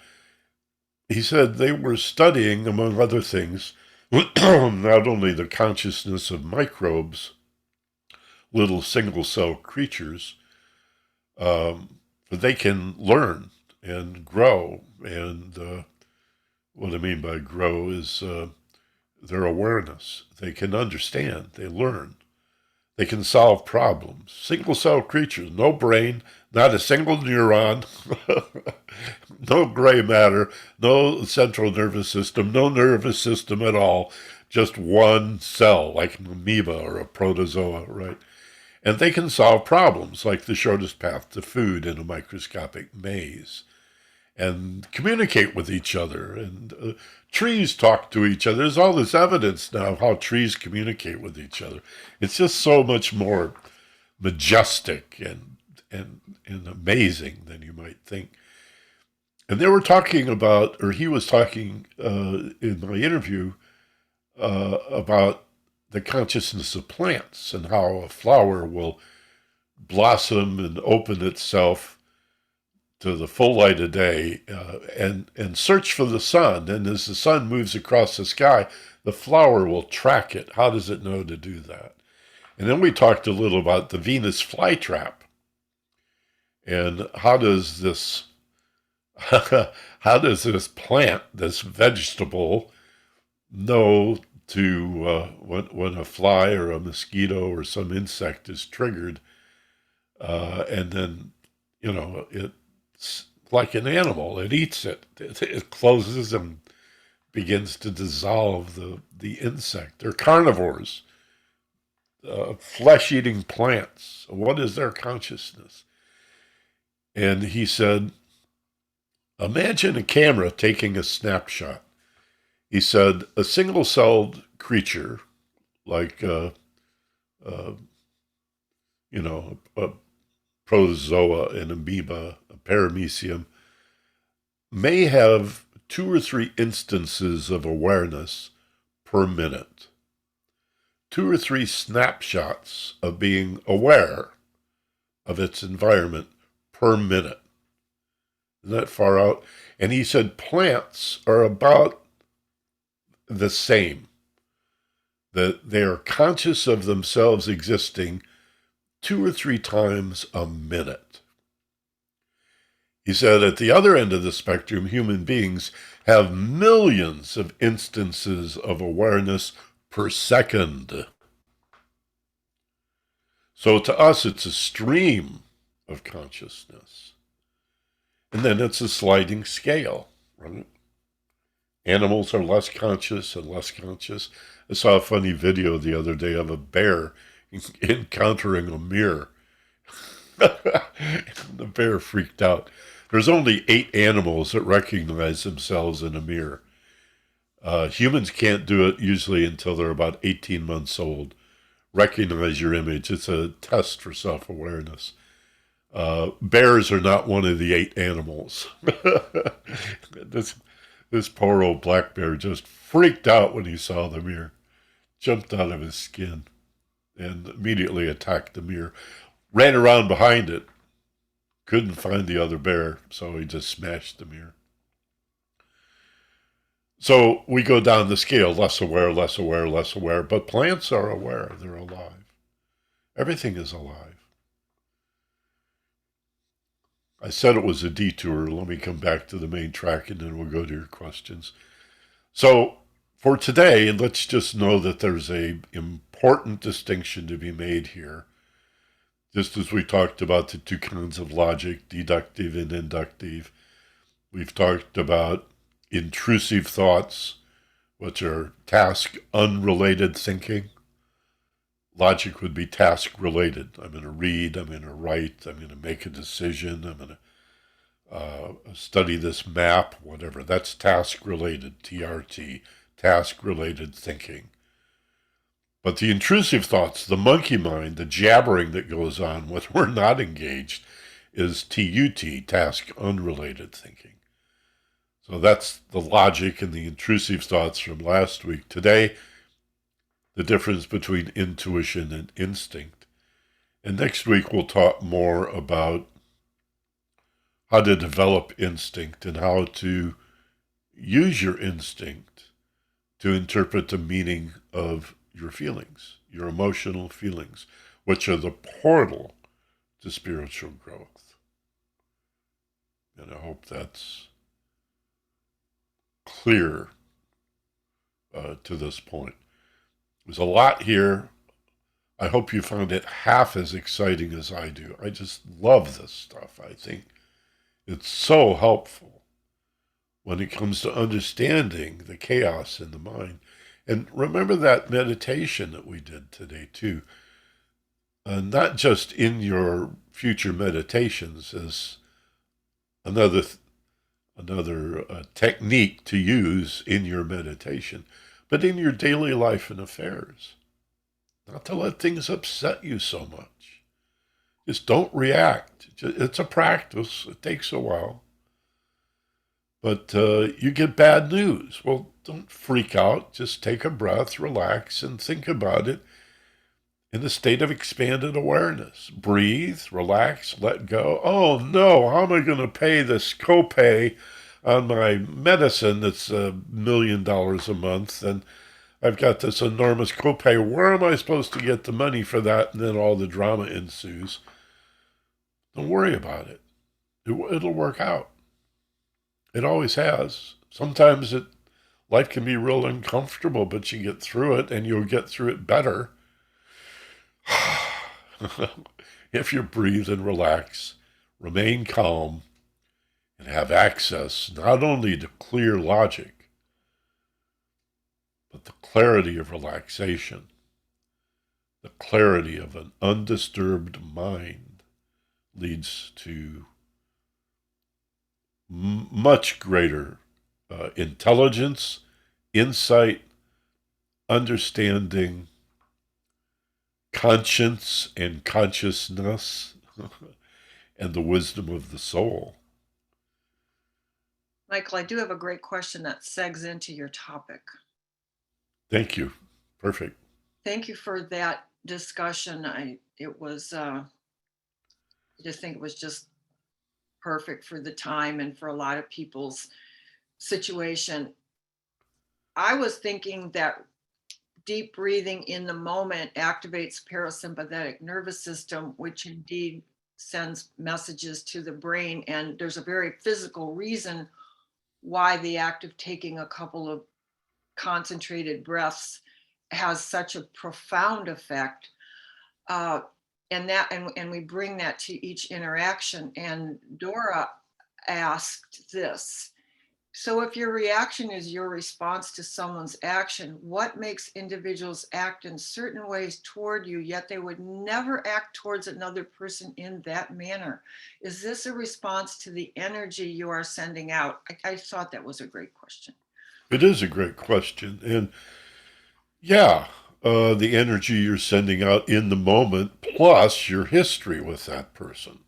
he said they were studying, among other things, not only the consciousness of microbes, little single-cell creatures, but they can learn and grow. And what I mean by grow is their awareness. They can understand. They learn. They can solve problems. Single-cell creatures, no brain, not a single neuron, no gray matter, no central nervous system, no nervous system at all, just one cell, like an amoeba or a protozoa, right? And they can solve problems, like the shortest path to food in a microscopic maze, and communicate with each other, and trees talk to each other. There's all this evidence now of how trees communicate with each other. It's just so much more majestic and amazing than you might think. And they were talking about, or he was talking in my interview about the consciousness of plants and how a flower will blossom and open itself to the full light of day and search for the sun. And as the sun moves across the sky, the flower will track it. How does it know to do that? And then we talked a little about the Venus flytrap. And how does this plant, this vegetable, know to when a fly or a mosquito or some insect is triggered, and then it's like an animal. It eats it. It closes and begins to dissolve the insect. They're carnivores, flesh-eating plants. What is their consciousness? And he said, imagine a camera taking a snapshot. He said, a single-celled creature, like a protozoa, an amoeba, a paramecium, may have 2 or 3 instances of awareness per minute. 2 or 3 snapshots of being aware of its environment per minute. Isn't that far out? And he said plants are about the same, that they are conscious of themselves existing 2 or 3 times a minute. He said at the other end of the spectrum, human beings have millions of instances of awareness per second. So to us, it's a stream of consciousness. And then it's a sliding scale, right? Animals are less conscious and less conscious. I saw a funny video the other day of a bear encountering a mirror. The bear freaked out. There's only 8 animals that recognize themselves in a mirror. Humans can't do it usually until they're about 18 months old. Recognize your image. It's a test for self-awareness. Bears are not one of the 8 animals. This poor old black bear just freaked out when he saw the mirror. Jumped out of his skin and immediately attacked the mirror. Ran around behind it. Couldn't find the other bear, so he just smashed the mirror. So we go down the scale, less aware, less aware, less aware. But plants are aware. They're alive. Everything is alive. I said it was a detour. Let me come back to the main track and then we'll go to your questions. So for today, let's just know that there's an important distinction to be made here. Just as we talked about the 2 kinds of logic, deductive and inductive, we've talked about intrusive thoughts, which are task-unrelated thinking. Logic would be task-related. I'm going to read, I'm going to write, I'm going to make a decision, I'm going to study this map, whatever. That's task-related, TRT, task-related thinking. But the intrusive thoughts, the monkey mind, the jabbering that goes on when we're not engaged, is TUT, task-unrelated thinking. So that's the logic and the intrusive thoughts from last week. Today, the difference between intuition and instinct. And next week, we'll talk more about how to develop instinct and how to use your instinct to interpret the meaning of your feelings, your emotional feelings, which are the portal to spiritual growth. And I hope that's clear to this point. There's a lot here. I hope you found it half as exciting as I do. I just love this stuff. I think it's so helpful when it comes to understanding the chaos in the mind. And remember that meditation that we did today, too. Not just in your future meditations as another technique to use in your meditation, but in your daily life and affairs. Not to let things upset you so much. Just don't react. It's a practice. It takes a while. But you get bad news. Well, don't freak out. Just take a breath, relax, and think about it in a state of expanded awareness. Breathe, relax, let go. Oh no, how am I going to pay this copay on my medicine that's $1 million a month? And I've got this enormous copay. Where am I supposed to get the money for that? And then all the drama ensues. Don't worry about it. It'll work out. It always has. Sometimes life can be real uncomfortable, but you get through it and you'll get through it better if you breathe and relax, remain calm, and have access not only to clear logic, but the clarity of relaxation, the clarity of an undisturbed mind leads to much greater intelligence, insight, understanding, conscience and consciousness, and the wisdom of the soul. Michael, I do have a great question that segs into your topic. Thank you. Perfect. Thank you for that discussion. It was I just think it was just perfect for the time and for a lot of people's situation. I was thinking that deep breathing in the moment activates parasympathetic nervous system, which indeed sends messages to the brain. And there's a very physical reason why the act of taking a couple of concentrated breaths has such a profound effect. Uh, and we bring that to each interaction. And Dora asked this: so if your reaction is your response to someone's action, what makes individuals act in certain ways toward you, yet they would never act towards another person in that manner? Is this a response to the energy you are sending out? I thought that was a great question. It is a great question. And yeah, the energy you're sending out in the moment, plus your history with that person.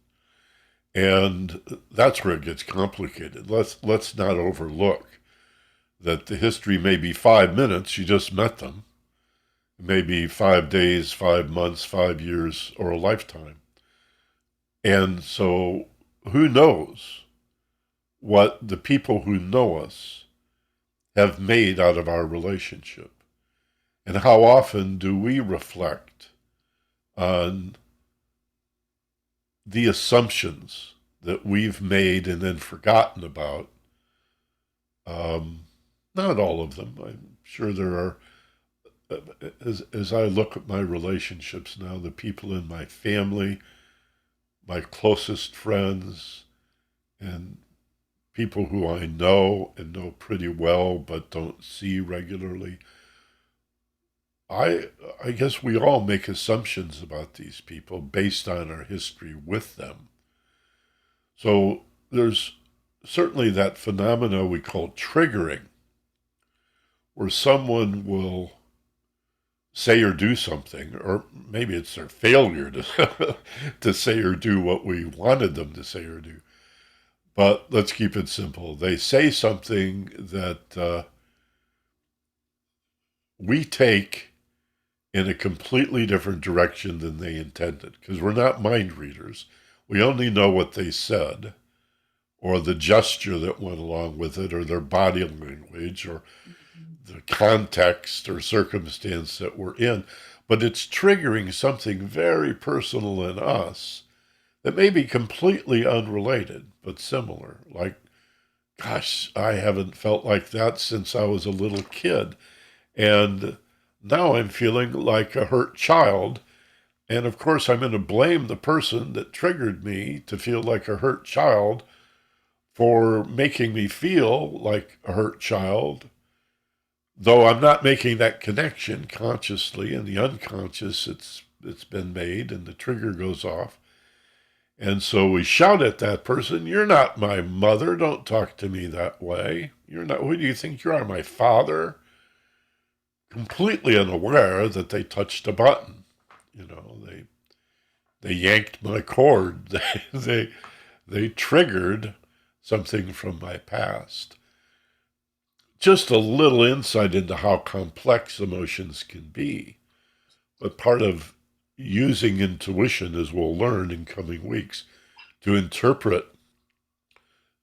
And that's where it gets complicated. Let's not overlook that the history may be 5 minutes, you just met them, maybe 5 days, 5 months, 5 years, or a lifetime. And so who knows what the people who know us have made out of our relationship? And how often do we reflect on the assumptions that we've made and then forgotten about? Not all of them. I'm sure there are. As I look at my relationships now, the people in my family, my closest friends, and people who I know and know pretty well but don't see regularly, I guess we all make assumptions about these people based on our history with them. So there's certainly that phenomena we call triggering, where someone will say or do something, or maybe it's their failure to to say or do what we wanted them to say or do. But let's keep it simple. They say something that we take in a completely different direction than they intended, because we're not mind readers. We only know what they said, or the gesture that went along with it, or their body language, or the context or circumstance that we're in. But it's triggering something very personal in us that may be completely unrelated, but similar. Like, gosh, I haven't felt like that since I was a little kid. And now I'm feeling like a hurt child. And of course, I'm going to blame the person that triggered me to feel like a hurt child for making me feel like a hurt child, though I'm not making that connection consciously. In the unconscious, it's been made, and the trigger goes off. And so we shout at that person, "You're not my mother. Don't talk to me that way. You're not. Who do you think you are, my father?" Completely unaware that they touched a button. They yanked my cord. They triggered something from my past. Just a little insight into how complex emotions can be. But part of using intuition, as we'll learn in coming weeks, to interpret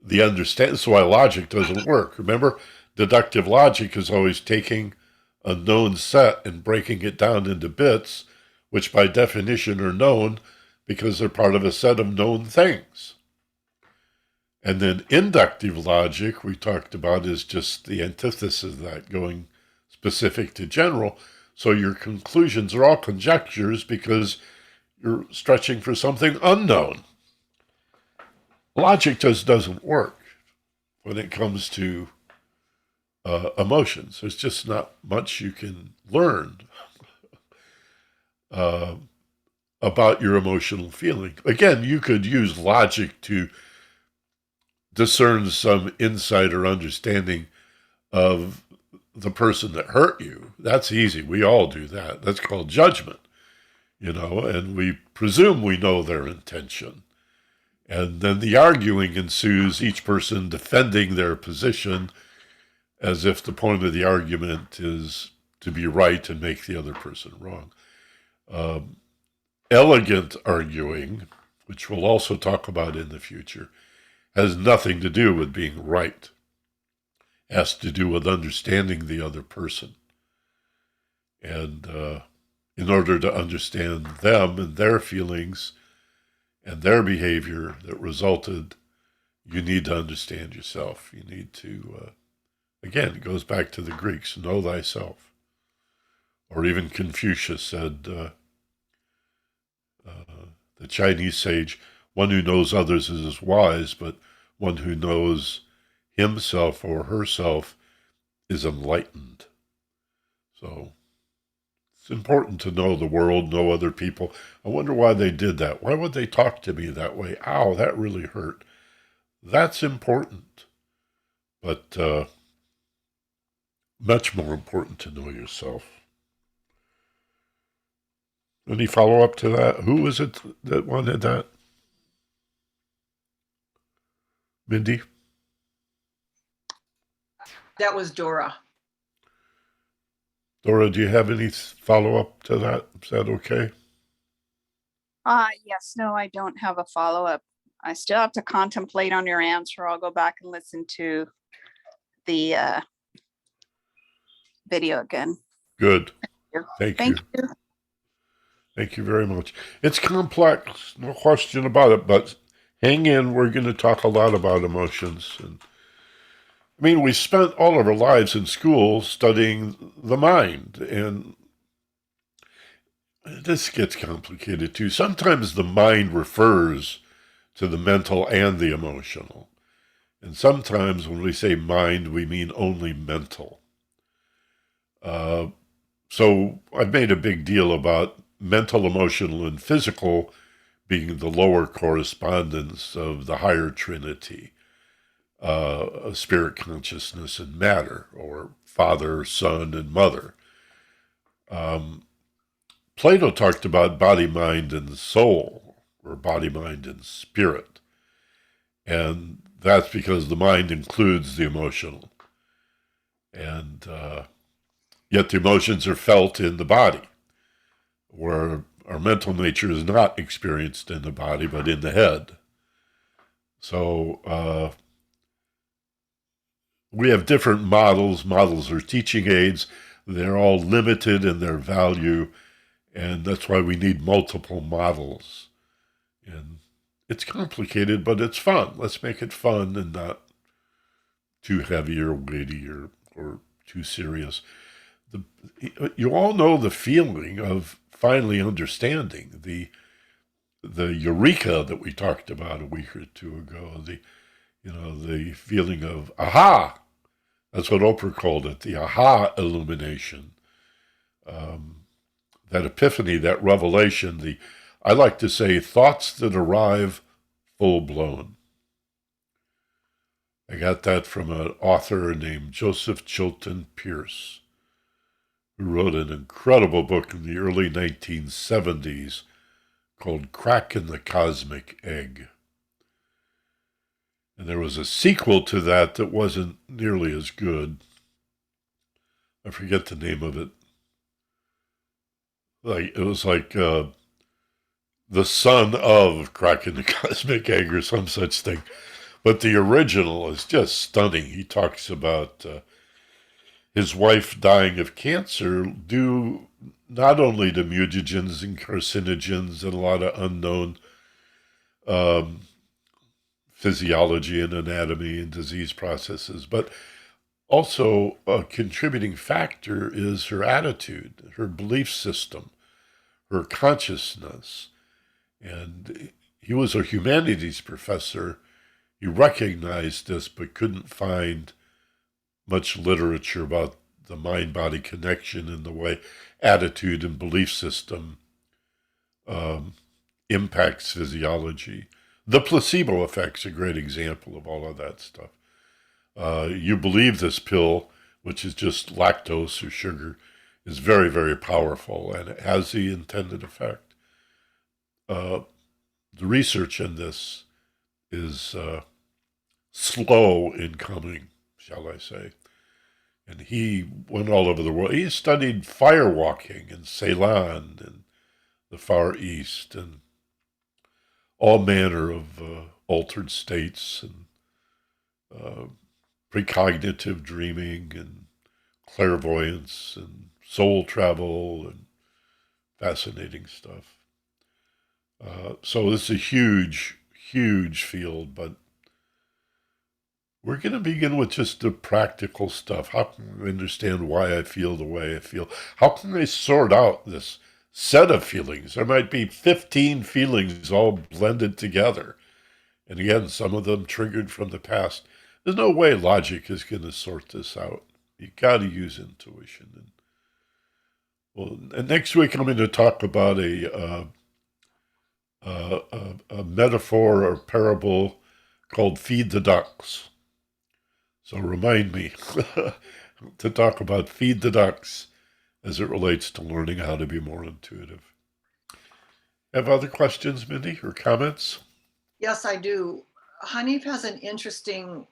the understand. That's why logic doesn't work. Remember, deductive logic is always taking a known set and breaking it down into bits, which by definition are known because they're part of a set of known things. And then inductive logic, we talked about, is just the antithesis of that, going specific to general. So your conclusions are all conjectures because you're stretching for something unknown. Logic just doesn't work when it comes to emotions. There's just not much you can learn about your emotional feeling. Again, you could use logic to discern some insight or understanding of the person that hurt you. That's easy. We all do that. That's called judgment, and we presume we know their intention. And then the arguing ensues, each person defending their position as if the point of the argument is to be right and make the other person wrong. Elegant arguing, which we'll also talk about in the future, has nothing to do with being right. It has to do with understanding the other person. And in order to understand them and their feelings and their behavior that resulted, you need to understand yourself. You need to, again, it goes back to the Greeks, know thyself. Or even Confucius said, the Chinese sage, one who knows others is wise, but one who knows himself or herself is enlightened. So it's important to know the world, know other people. I wonder why they did that. Why would they talk to me that way? Ow, that really hurt. That's important. But much more important to know yourself. Any follow-up to that? Who was it that wanted that? Mindy? That was Dora. Dora, do you have any follow-up to that? Is that okay? Yes, no, I don't have a follow-up. I still have to contemplate on your answer. I'll go back and listen to the video again. Good. Thank you. You. Thank you very much. It's complex, no question about it, but hang in. We're going to talk a lot about emotions. And I mean, we spent all of our lives in school studying the mind, and this gets complicated too. Sometimes the mind refers to the mental and the emotional. And sometimes when we say mind, we mean only mental. So I've made a big deal about mental, emotional, and physical being the lower correspondence of the higher trinity, spirit, consciousness, and matter, or father, son, and mother. Plato talked about body, mind, and soul, or body, mind, and spirit. And that's because the mind includes the emotional. And yet the emotions are felt in the body, where our mental nature is not experienced in the body, but in the head. So we have different models. Models are teaching aids. They're all limited in their value, and that's why we need multiple models. And it's complicated, but it's fun. Let's make it fun and not too heavy or weighty or too serious. You all know the feeling of finally understanding, the eureka that we talked about a week or two ago, the feeling of aha. That's what Oprah called it, the aha illumination. That epiphany, that revelation, I like to say thoughts that arrive full blown. I got that from an author named Joseph Chilton Pearce, who wrote an incredible book in the early 1970s called Crack in the Cosmic Egg. And there was a sequel to that wasn't nearly as good. I forget the name of it. It was like the son of Crack in the Cosmic Egg or some such thing. But the original is just stunning. He talks about his wife dying of cancer due not only to mutagens and carcinogens and a lot of unknown physiology and anatomy and disease processes, but also a contributing factor is her attitude, her belief system, her consciousness. And he was a humanities professor. He recognized this but couldn't find much literature about the mind-body connection and the way attitude and belief system impacts physiology. The placebo effect's a great example of all of that stuff. You believe this pill, which is just lactose or sugar, is very, very powerful, and it has the intended effect. The research in this is slow in coming, shall I say. And he went all over the world. He studied firewalking in Ceylon and the Far East and all manner of altered states and precognitive dreaming and clairvoyance and soul travel and fascinating stuff. So this is a huge, huge field, but we're going to begin with just the practical stuff. How can I understand why I feel the way I feel? How can I sort out this set of feelings? There might be 15 feelings all blended together. And again, some of them triggered from the past. There's no way logic is going to sort this out. You got to use intuition. And next week I'm going to talk about a metaphor or parable called "Feed the Ducks." So remind me to talk about "Feed the Ducks" as it relates to learning how to be more intuitive. Have other questions, Mindy, or comments? Yes, I do. Hanif has an interesting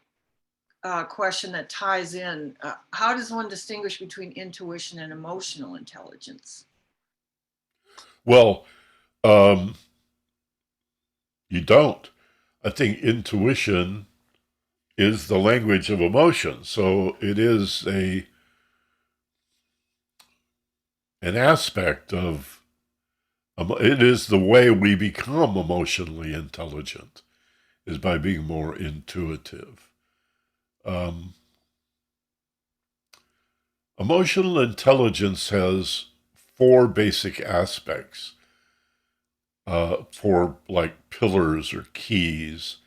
question that ties in. How does one distinguish between intuition and emotional intelligence? Well, you don't. I think intuition is the language of emotion. So it is an aspect of, it is the way we become emotionally intelligent, is by being more intuitive. Emotional intelligence has four basic aspects, four like pillars or keys.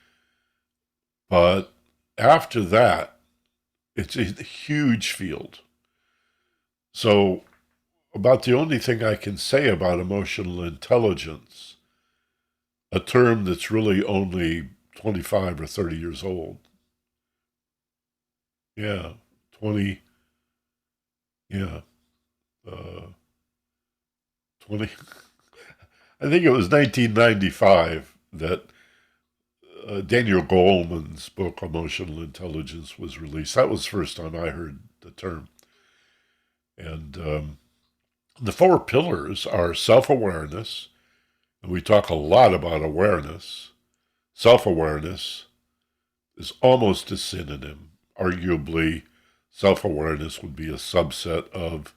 But after that, it's a huge field. So about the only thing I can say about emotional intelligence, a term that's really only 25 or 30 years old. Yeah, 20, yeah, 20. I think it was 1995 that Daniel Goleman's book, Emotional Intelligence, was released. That was the first time I heard the term. And the four pillars are self-awareness, and we talk a lot about awareness. Self-awareness is almost a synonym. Arguably, self-awareness would be a subset of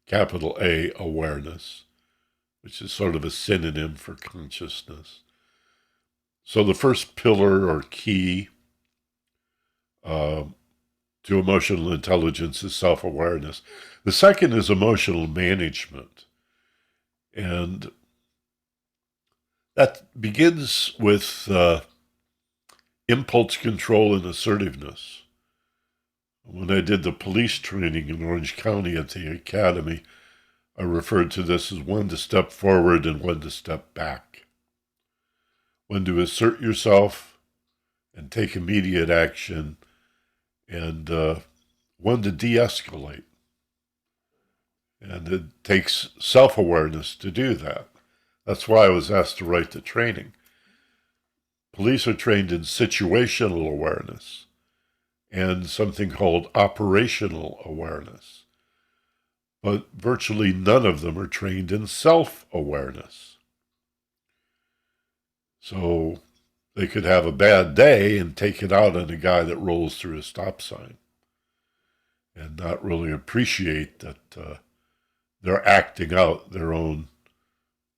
capital A, awareness, which is sort of a synonym for consciousness. So the first pillar or key to emotional intelligence is self-awareness. The second is emotional management. And that begins with impulse control and assertiveness. When I did the police training in Orange County at the academy, I referred to this as when to step forward and when to step back. When to assert yourself and take immediate action, and when to de-escalate. And it takes self-awareness to do that. That's why I was asked to write the training. Police are trained in situational awareness and something called operational awareness. But virtually none of them are trained in self-awareness. So they could have a bad day and take it out on a guy that rolls through a stop sign and not really appreciate that they're acting out their own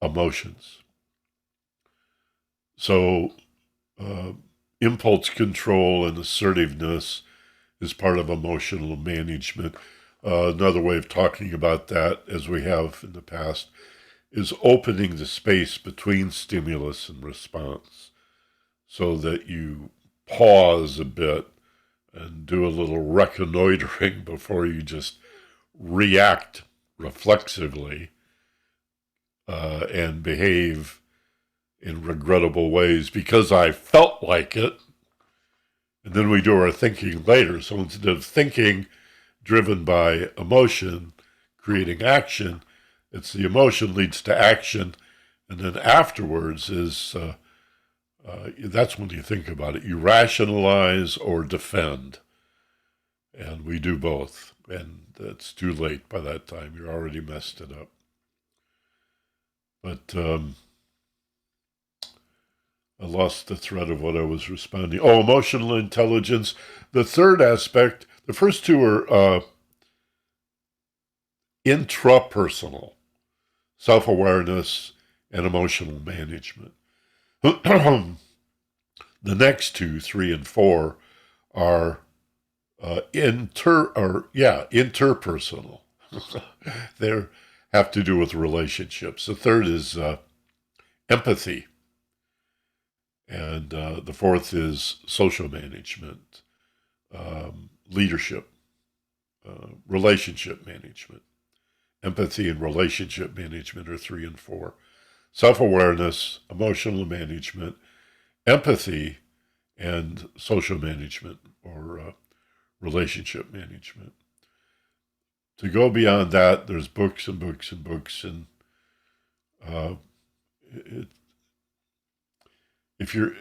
emotions. So impulse control and assertiveness is part of emotional management. Another way of talking about that, as we have in the past, is opening the space between stimulus and response so that you pause a bit and do a little reconnoitering before you just react reflexively and behave in regrettable ways because I felt like it. And then we do our thinking later. So instead of thinking driven by emotion, creating action, it's the emotion leads to action. And then afterwards is, that's when you think about it. You rationalize or defend. And we do both. And it's too late by that time. You're already messed it up. But I lost the thread of what I was responding. Oh, emotional intelligence. The third aspect, the first two are intrapersonal, self-awareness and emotional management. The next two, 3 and 4, are interpersonal. They have to do with relationships. The third is empathy, and the fourth is social management, leadership, relationship management. Empathy and relationship management are 3 and 4. Self-awareness, emotional management, empathy, and social management or relationship management. To go beyond that, there's books and books and books, and if you're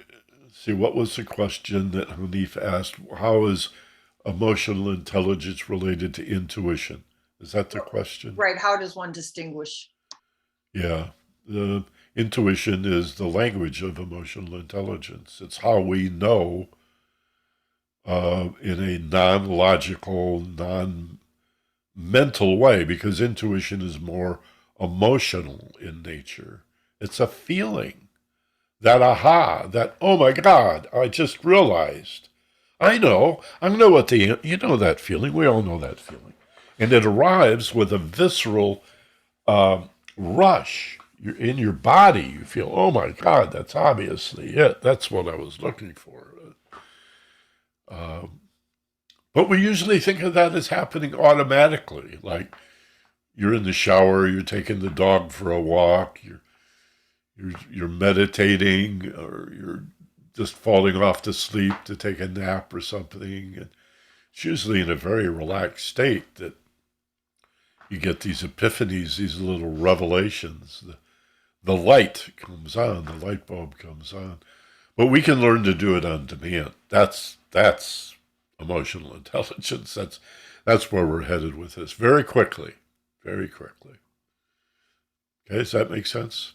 see, what was the question that Hanif asked? How is emotional intelligence related to intuition? Is that the question? Right. How does one distinguish? Yeah. The intuition is the language of emotional intelligence. It's how we know in a non-logical, non-mental way, because intuition is more emotional in nature. It's a feeling. That aha, that, oh my God, I just realized. I know what you know that feeling. We all know that feeling. And it arrives with a visceral rush. You're in your body. You feel, oh my God, that's obviously it. That's what I was looking for. But we usually think of that as happening automatically. Like you're in the shower, you're taking the dog for a walk, you're meditating, or you're just falling off to sleep to take a nap or something. And it's usually in a very relaxed state that you get these epiphanies, these little revelations. The light comes on, the light bulb comes on. But we can learn to do it on demand. That's emotional intelligence. That's where we're headed with this very quickly, very quickly. Okay, does that make sense?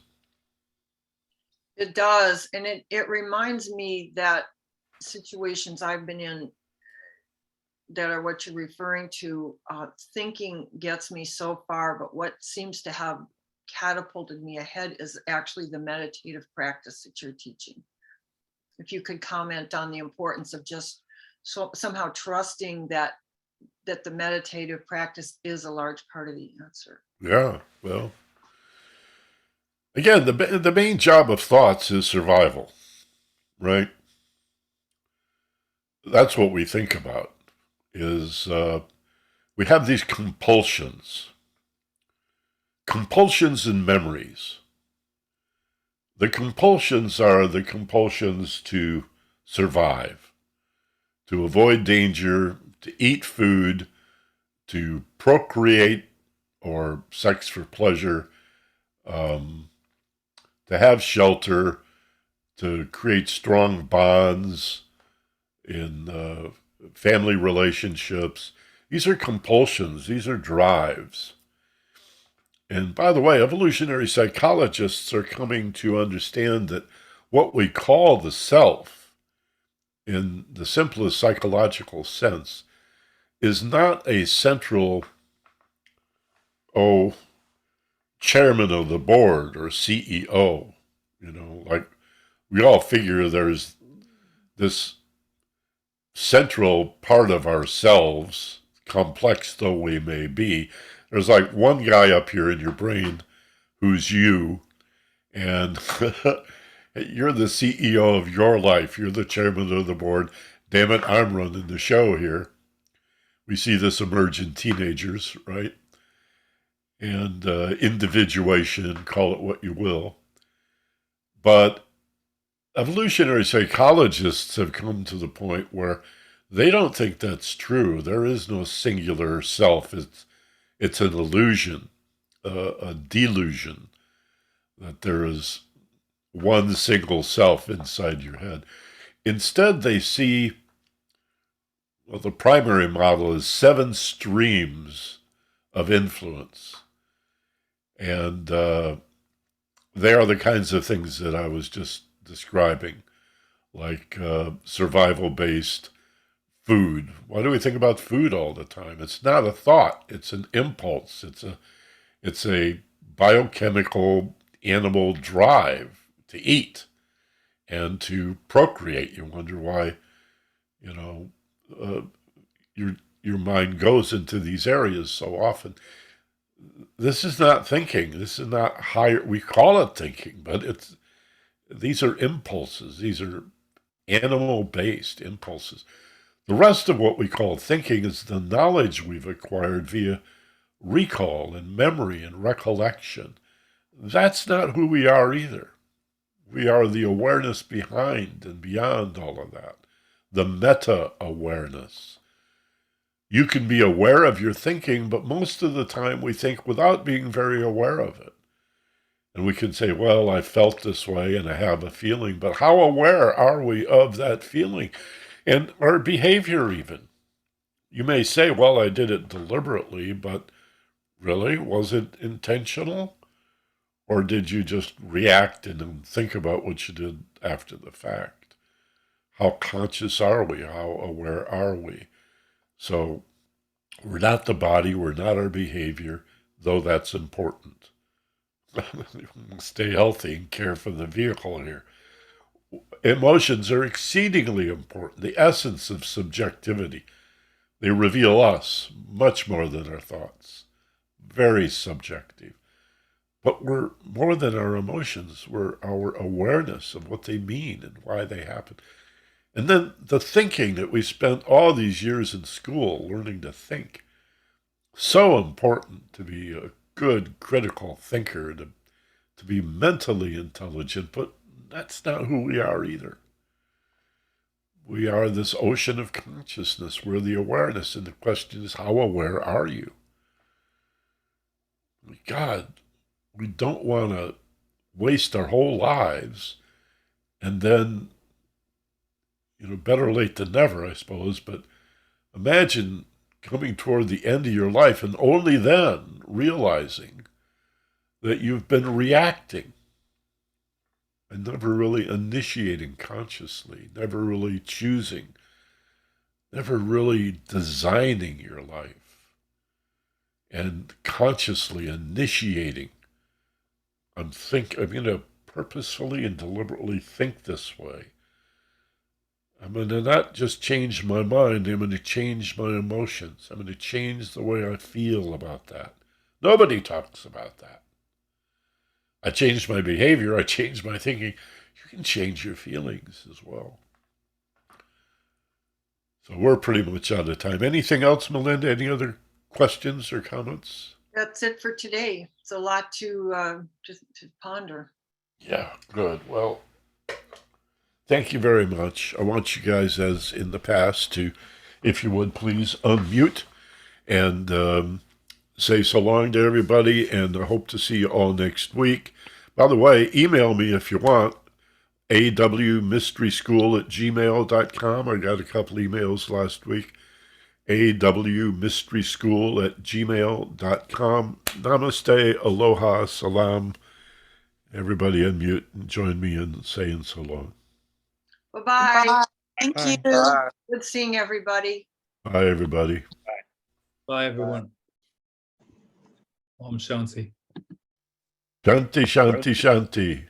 It does. And it reminds me that situations I've been in that are what you're referring to, thinking gets me so far, but what seems to have catapulted me ahead is actually the meditative practice that you're teaching. If you could comment on the importance of just somehow trusting that the meditative practice is a large part of the answer. Yeah, well, again, the main job of thoughts is survival, right? That's what we think about, is we have these compulsions and memories. The compulsions are the compulsions to survive, to avoid danger, to eat food, to procreate or sex for pleasure, to have shelter, to create strong bonds in family relationships. These are compulsions. These are drives. And by the way, evolutionary psychologists are coming to understand that what we call the self, in the simplest psychological sense, is not a central, chairman of the board or CEO. Like we all figure there's this central part of ourselves, complex though we may be. There's like one guy up here in your brain who's you, and you're the CEO of your life. You're the chairman of the board. Damn it, I'm running the show here. We see this emerge in teenagers, right? And individuation, call it what you will. But evolutionary psychologists have come to the point where they don't think that's true. There is no singular self. It's an illusion, a delusion, that there is one single self inside your head. Instead, they see, well, the primary model is 7 streams of influence. And they are the kinds of things that I was just describing, like survival-based food. Why do we think about food all the time? It's not a thought. It's an impulse. It's a biochemical animal drive to eat and to procreate. You wonder why, you know, your mind goes into these areas so often. This is not thinking. This is not higher. We call it thinking, but these are impulses. These are animal-based impulses. The rest of what we call thinking is the knowledge we've acquired via recall and memory and recollection. That's not who we are either. We are the awareness behind and beyond all of that, the meta-awareness. You can be aware of your thinking, but most of the time we think without being very aware of it. And we can say, well, I felt this way and I have a feeling, but how aware are we of that feeling and our behavior even? You may say, well, I did it deliberately, but really, was it intentional? Or did you just react and then think about what you did after the fact? How conscious are we? How aware are we? So we're not the body, we're not our behavior, though that's important. Stay healthy and care for the vehicle here. Emotions are exceedingly important, the essence of subjectivity. They reveal us much more than our thoughts. Very subjective. But we're more than our emotions. We're our awareness of what they mean and why they happen. And then the thinking that we spent all these years in school learning to think. So important to be a good critical thinker, to be mentally intelligent, but that's not who we are either. We are this ocean of consciousness. We're the awareness, and the question is, how aware are you? God, we don't want to waste our whole lives, and then, better late than never, I suppose, but imagine coming toward the end of your life and only then realizing that you've been reacting and never really initiating consciously, never really choosing, never really designing your life and consciously initiating. I'm going to purposefully and deliberately think this way. I'm going to not just change my mind, I'm going to change my emotions. I'm going to change the way I feel about that. Nobody talks about that. I changed my behavior, I changed my thinking. You can change your feelings as well. So we're pretty much out of time. Anything else, Melinda? Any other questions or comments? That's it for today. It's a lot to ponder. Yeah, good. Well, thank you very much. I want you guys, as in the past, to, if you would, please unmute and say so long to everybody, and I hope to see you all next week. By the way, email me if you want, awmysteryschool@gmail.com. I got a couple emails last week. awmysteryschool@gmail.com. Namaste, aloha, salam. Everybody unmute and join me in saying so long. Bye-bye. Bye. Thank Bye. you. Bye. Good seeing everybody. Bye, everybody. Bye, everyone. Om Shanti. Shanti, shanti, shanti.